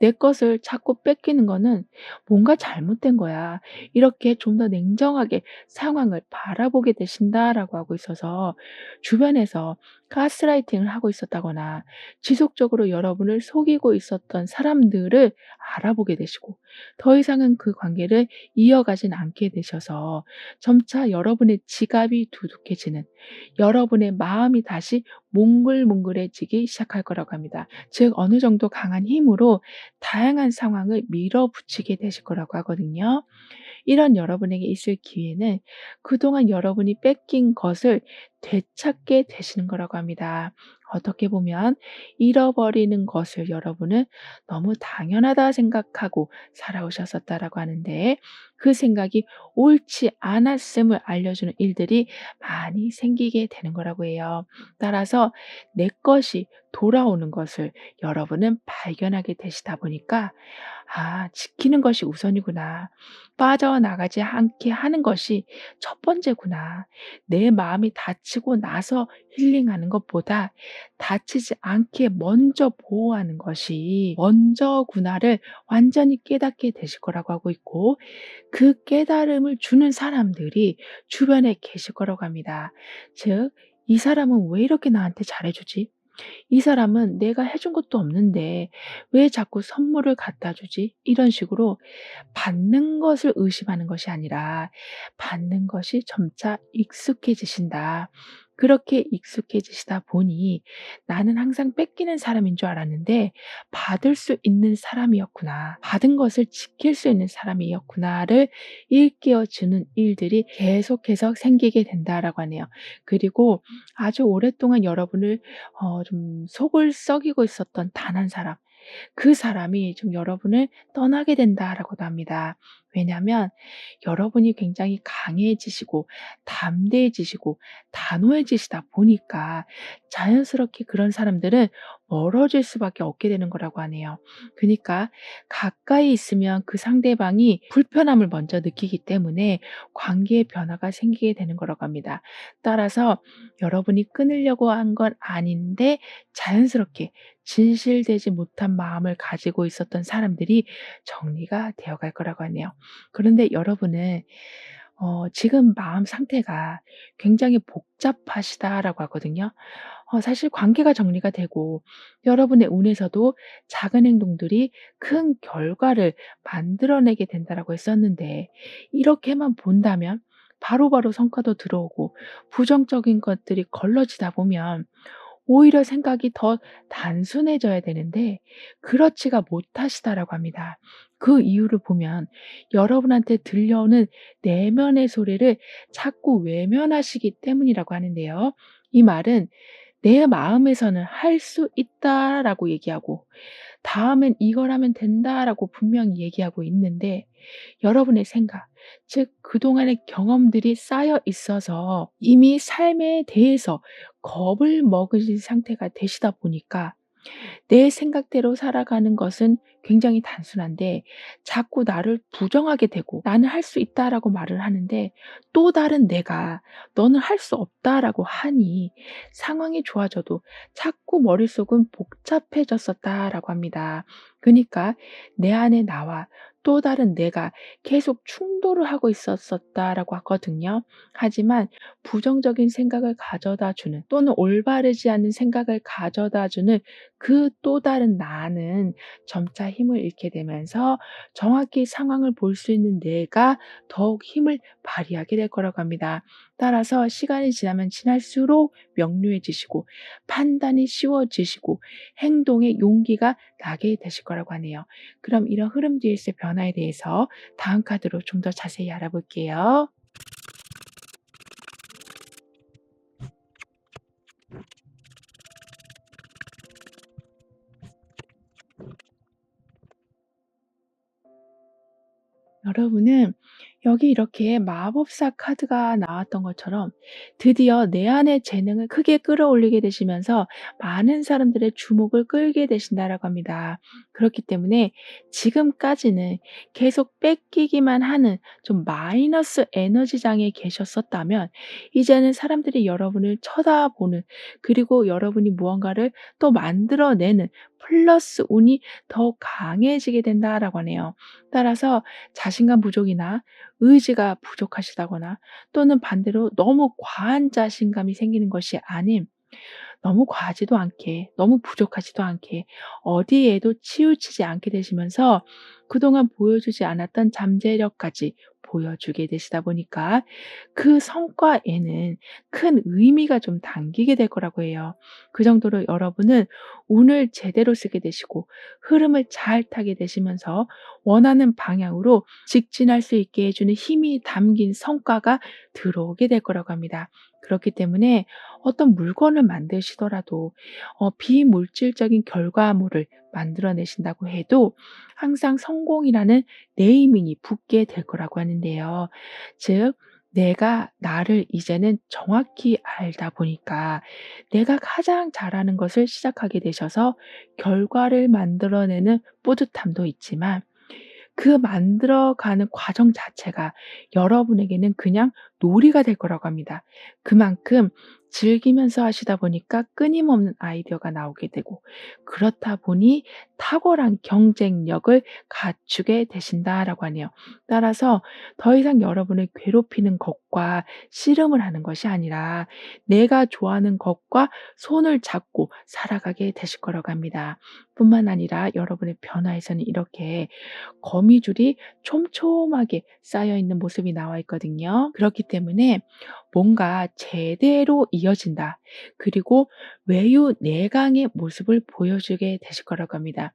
내 것을 자꾸 뺏기는 거는 뭔가 잘못된 거야. 이렇게 좀 더 냉정하게 상황을 바라보게 되신다라고 하고 있어서, 주변에서 가스라이팅을 하고 있었다거나 지속적으로 여러분을 속이고 있었던 사람들을 알아보게 되시고, 더 이상은 그 관계를 이어가진 않게 되셔서 점차 여러분의 지갑이 두둑해지는, 여러분의 마음이 다시 몽글몽글해지기 시작할 거라고 합니다. 즉, 어느 정도 강한 힘으로 다양한 상황을 밀어붙이게 되실 거라고 하거든요. 이런 여러분에게 있을 기회는 그동안 여러분이 뺏긴 것을 되찾게 되시는 거라고 합니다. 어떻게 보면 잃어버리는 것을 여러분은 너무 당연하다 생각하고 살아오셨었다라고 하는데, 그 생각이 옳지 않았음을 알려주는 일들이 많이 생기게 되는 거라고 해요. 따라서 내 것이 돌아오는 것을 여러분은 발견하게 되시다 보니까, 아, 지키는 것이 우선이구나. 빠져나가지 않게 하는 것이 첫 번째구나. 내 마음이 다치고 나서 힐링하는 것보다 다치지 않게 먼저 보호하는 것이 먼저구나를 완전히 깨닫게 되실 거라고 하고 있고, 그 깨달음을 주는 사람들이 주변에 계실 거라고 합니다. 즉, 이 사람은 왜 이렇게 나한테 잘해주지? 이 사람은 내가 해준 것도 없는데 왜 자꾸 선물을 갖다 주지? 이런 식으로 받는 것을 의심하는 것이 아니라 받는 것이 점차 익숙해지신다. 그렇게 익숙해지시다 보니, 나는 항상 뺏기는 사람인 줄 알았는데 받을 수 있는 사람이었구나, 받은 것을 지킬 수 있는 사람이었구나를 일깨워주는 일들이 계속해서 생기게 된다라고 하네요. 그리고 아주 오랫동안 여러분을 좀 속을 썩이고 있었던 단 한 사람, 그 사람이 좀 여러분을 떠나게 된다라고도 합니다. 왜냐하면 여러분이 굉장히 강해지시고 담대해지시고 단호해지시다 보니까 자연스럽게 그런 사람들은 멀어질 수밖에 없게 되는 거라고 하네요. 그니까 가까이 있으면 그 상대방이 불편함을 먼저 느끼기 때문에 관계의 변화가 생기게 되는 거라고 합니다. 따라서 여러분이 끊으려고 한 건 아닌데 자연스럽게 진실되지 못한 마음을 가지고 있었던 사람들이 정리가 되어 갈 거라고 하네요. 그런데 여러분은 지금 마음 상태가 굉장히 복잡하시다라고 하거든요. 사실 관계가 정리가 되고 여러분의 운에서도 작은 행동들이 큰 결과를 만들어내게 된다라고 했었는데 이렇게만 본다면 바로바로 성과도 들어오고 부정적인 것들이 걸러지다 보면 오히려 생각이 더 단순해져야 되는데 그렇지가 못하시다라고 합니다. 그 이유를 보면 여러분한테 들려오는 내면의 소리를 자꾸 외면하시기 때문이라고 하는데요. 이 말은 내 마음에서는 '할 수 있다.'라고 얘기하고 '다음엔 이걸 하면 된다.'라고 분명히 얘기하고 있는데 여러분의 생각, 즉 그동안의 경험들이 쌓여 있어서 이미 삶에 대해서 겁을 먹으신 상태가 되시다 보니까 내 생각대로 살아가는 것은 굉장히 단순한데 자꾸 나를 부정하게 되고 "나는 할 수 있다."라고 말을 하는데 또 다른 내가 "너는 할 수 없다."라고 하니 상황이 좋아져도 자꾸 머릿속은 복잡해졌었다라고 합니다. 그니까 내 안에 나와 또 다른 내가 계속 충돌을 하고 있었었다라고 하거든요. 하지만 부정적인 생각을 가져다 주는 또는 올바르지 않은 생각을 가져다 주는 그 또 다른 나는 점차 힘을 잃게 되면서 정확히 상황을 볼 수 있는 내가 더욱 힘을 발휘하게 될 거라고 합니다. 따라서 시간이 지나면 지날수록 명료해지시고 판단이 쉬워지시고 행동에 용기가 나게 되실 거라고 하네요. 그럼 이런 흐름 뒤에서의 변화에 대해서 다음 카드로 좀 더 자세히 알아볼게요. 여러분은 여기 이렇게 마법사 카드가 나왔던 것처럼 드디어 내 안의 재능을 크게 끌어올리게 되시면서 많은 사람들의 주목을 끌게 되신다라고 합니다. 그렇기 때문에 지금까지는 계속 뺏기기만 하는 좀 마이너스 에너지장에 계셨었다면 이제는 사람들이 여러분을 쳐다보는 그리고 여러분이 무언가를 또 만들어내는 플러스 운이 더 강해지게 된다라고 하네요. 따라서 자신감 부족이나 의지가 부족하시다거나 또는 반대로 너무 과한 자신감이 생기는 것이 아닌 너무 과하지도 않게 너무 부족하지도 않게 어디에도 치우치지 않게 되시면서 그동안 보여주지 않았던 잠재력까지 보여주게 되시다 보니까 그 성과에는 큰 의미가 좀 담기게 될 거라고 해요. 그 정도로 여러분은 운을 제대로 쓰게 되시고 흐름을 잘 타게 되시면서 원하는 방향으로 직진할 수 있게 해주는 힘이 담긴 성과가 들어오게 될 거라고 합니다. 그렇기 때문에 어떤 물건을 만드시더라도 비물질적인 결과물을 만들어내신다고 해도 항상 성공이라는 네이밍이 붙게 될 거라고 하는데요. 즉 내가 나를 이제는 정확히 알다 보니까 내가 가장 잘하는 것을 시작하게 되셔서 결과를 만들어내는 뿌듯함도 있지만 그 만들어가는 과정 자체가 여러분에게는 그냥 놀이가 될 거라고 합니다. 그만큼 즐기면서 하시다 보니까 끊임없는 아이디어가 나오게 되고 그렇다 보니 탁월한 경쟁력을 갖추게 되신다라고 하네요. 따라서 더 이상 여러분을 괴롭히는 것과 씨름을 하는 것이 아니라 내가 좋아하는 것과 손을 잡고 살아가게 되실 거라고 합니다. 뿐만 아니라 여러분의 변화에서는 이렇게 거미줄이 촘촘하게 쌓여 있는 모습이 나와 있거든요. 그렇기 때문에 뭔가 제대로 이어진다. 그리고 외유 내강의 모습을 보여주게 되실 거라고 합니다.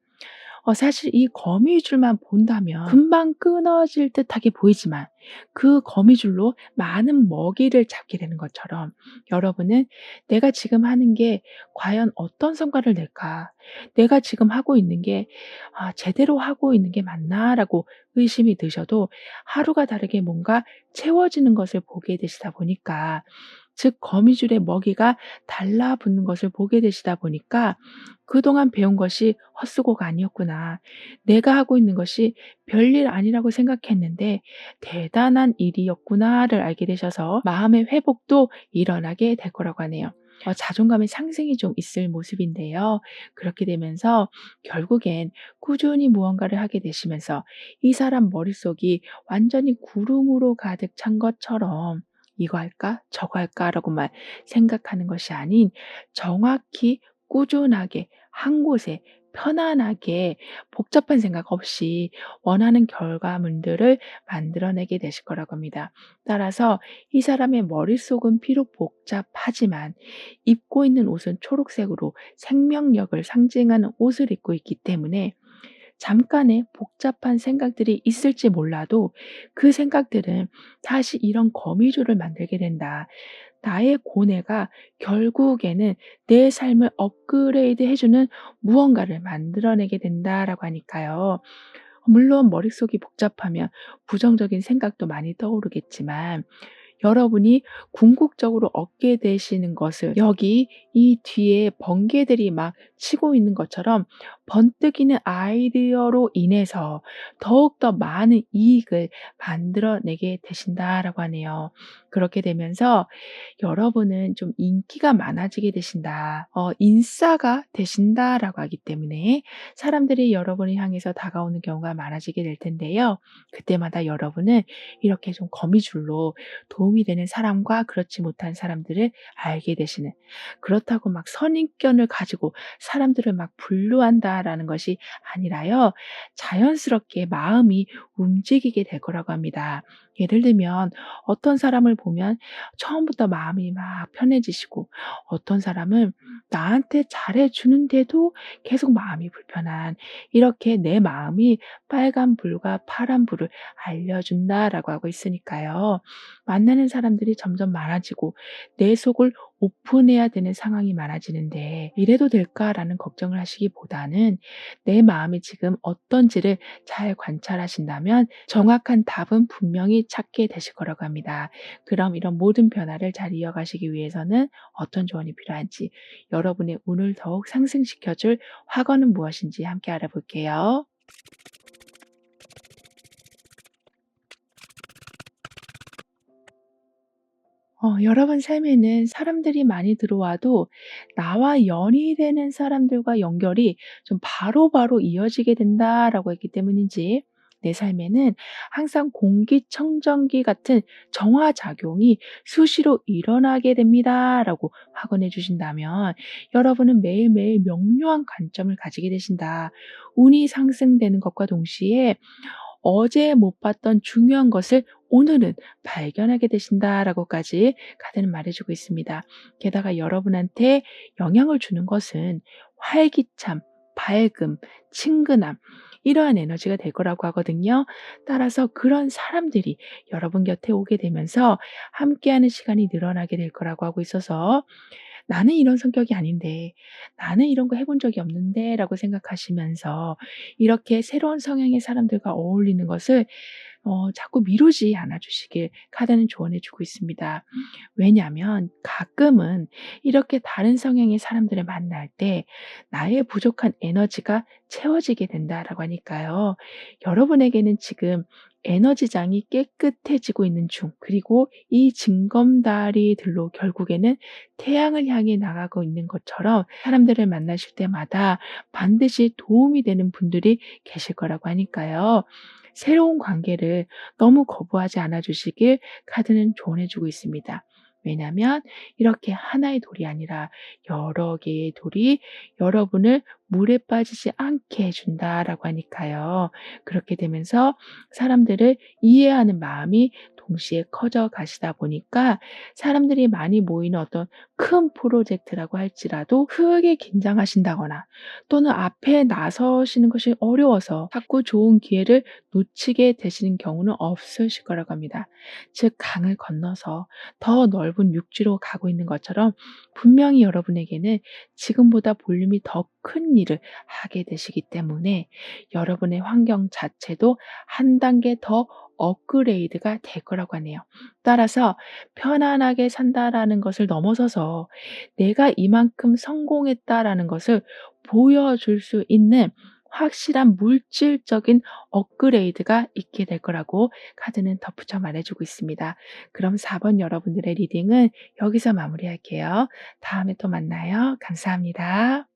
사실 이 거미줄만 본다면 금방 끊어질 듯하게 보이지만 그 거미줄로 많은 먹이를 잡게 되는 것처럼 여러분은 '내가 지금 하는 게 과연 어떤 성과를 낼까? 내가 지금 하고 있는 게 제대로 하고 있는 게 맞나?'라고 의심이 드셔도 하루가 다르게 뭔가 채워지는 것을 보게 되시다 보니까, 즉 거미줄의 먹이가 달라붙는 것을 보게 되시다 보니까 '그동안 배운 것이 헛수고가 아니었구나. 내가 하고 있는 것이 별일 아니라고 생각했는데 대단한 일이었구나.'를 알게 되셔서 마음의 회복도 일어나게 될 거라고 하네요. 자존감의 상승이 좀 있을 모습인데요. 그렇게 되면서 결국엔 꾸준히 무언가를 하게 되시면서 이 사람 머릿속이 완전히 구름으로 가득 찬 것처럼 '이거 할까? 저거 할까?'라고만 생각하는 것이 아닌 정확히 꾸준하게 한 곳에 편안하게 복잡한 생각 없이 원하는 결과물들을 만들어내게 되실 거라고 합니다. 따라서 이 사람의 머릿속은 비록 복잡하지만 입고 있는 옷은 초록색으로 생명력을 상징하는 옷을 입고 있기 때문에 잠깐의 복잡한 생각들이 있을지 몰라도 그 생각들은 다시 이런 거미줄을 만들게 된다. 나의 고뇌가 결국에는 내 삶을 업그레이드 해주는 무언가를 만들어내게 된다라고 하니까요. 물론 머릿속이 복잡하면 부정적인 생각도 많이 떠오르겠지만 여러분이 궁극적으로 얻게 되시는 것을 여기 이 뒤에 번개들이 막 치고 있는 것처럼 번뜩이는 아이디어로 인해서 더욱더 많은 이익을 만들어내게 되신다라고 하네요. 그렇게 되면서 여러분은 좀 인기가 많아지게 되신다. 인싸가 되신다라고 하기 때문에 사람들이 여러분을 향해서 다가오는 경우가 많아지게 될 텐데요. 그때마다 여러분은 이렇게 좀 거미줄로 도움이 되는 사람과 그렇지 못한 사람들을 알게 되시는, 그렇다고 막 선입견을 가지고 사람들을 막 분류한다라는 것이 아니라요. 자연스럽게 마음이 움직이게 될 거라고 합니다. 예를 들면 어떤 사람을 보면 처음부터 마음이 막 편해지시고 어떤 사람은 나한테 잘해 주는데도 계속 마음이 불편한, 이렇게 내 마음이 빨간 불과 파란 불을 알려준다라고 하고 있으니까요. 만나는 사람들이 점점 많아지고 내 속을 오픈해야 되는 상황이 많아지는데 '이래도 될까?'라는 걱정을 하시기보다는 내 마음이 지금 어떤지를 잘 관찰하신다면 정확한 답은 분명히 찾게 되실 거라고 합니다. 그럼 이런 모든 변화를 잘 이어가시기 위해서는 어떤 조언이 필요한지, 여러분의 운을 더욱 상승시켜 줄 확언은 무엇인지 함께 알아볼게요. 여러분 삶에는 사람들이 많이 들어와도 나와 연이 되는 사람들과 연결이 좀 바로바로 이어지게 된다라고 했기 때문인지, 내 삶에는 항상 공기청정기 같은 정화작용이 수시로 일어나게 됩니다라고 확언해 주신다면 여러분은 매일매일 명료한 관점을 가지게 되신다. 운이 상승되는 것과 동시에 어제 못 봤던 중요한 것을 오늘은 발견하게 되신다라고까지 카드는 말해주고 있습니다. 게다가 여러분한테 영향을 주는 것은 활기참, 밝음, 친근함, 이러한 에너지가 될 거라고 하거든요. 따라서 그런 사람들이 여러분 곁에 오게 되면서 함께하는 시간이 늘어나게 될 거라고 하고 있어서 '나는 이런 성격이 아닌데. 나는 이런 거 해본 적이 없는데.'라고 생각하시면서 이렇게 새로운 성향의 사람들과 어울리는 것을 자꾸 미루지 않아 주시길 카드는 조언해 주고 있습니다. 왜냐하면 가끔은 이렇게 다른 성향의 사람들을 만날 때 나의 부족한 에너지가 채워지게 된다라고 하니까요. 여러분에게는 지금 에너지장이 깨끗해지고 있는 중, 그리고 이 징검다리들로 결국에는 태양을 향해 나가고 있는 것처럼 사람들을 만나실 때마다 반드시 도움이 되는 분들이 계실 거라고 하니까요. 새로운 관계를 너무 거부하지 않아 주시길 카드는 조언해 주고 있습니다. 왜냐하면 이렇게 하나의 돌이 아니라 여러 개의 돌이 여러분을 물에 빠지지 않게 해 준다라고 하니까요. 그렇게 되면서 사람들을 이해하는 마음이 동시에 커져 가시다 보니까 사람들이 많이 모이는 어떤 큰 프로젝트라고 할지라도 크게 긴장하신다거나 또는 앞에 나서시는 것이 어려워서 자꾸 좋은 기회를 놓치게 되시는 경우는 없으실 거라고 합니다. 즉 강을 건너서 더 넓은 육지로 가고 있는 것처럼 분명히 여러분에게는 지금보다 볼륨이 더 큰 일을 하게 되시기 때문에 여러분의 환경 자체도 한 단계 더 업그레이드가 될 거라고 하네요. 따라서 편안하게 산다라는 것을 넘어서서 '내가 이만큼 성공했다.'라는 것을 보여줄 수 있는 확실한 물질적인 업그레이드가 있게 될 거라고 카드는 덧붙여 말해 주고 있습니다. 그럼 4번 여러분들의 리딩은 여기서 마무리할게요. 다음에 또 만나요. 감사합니다.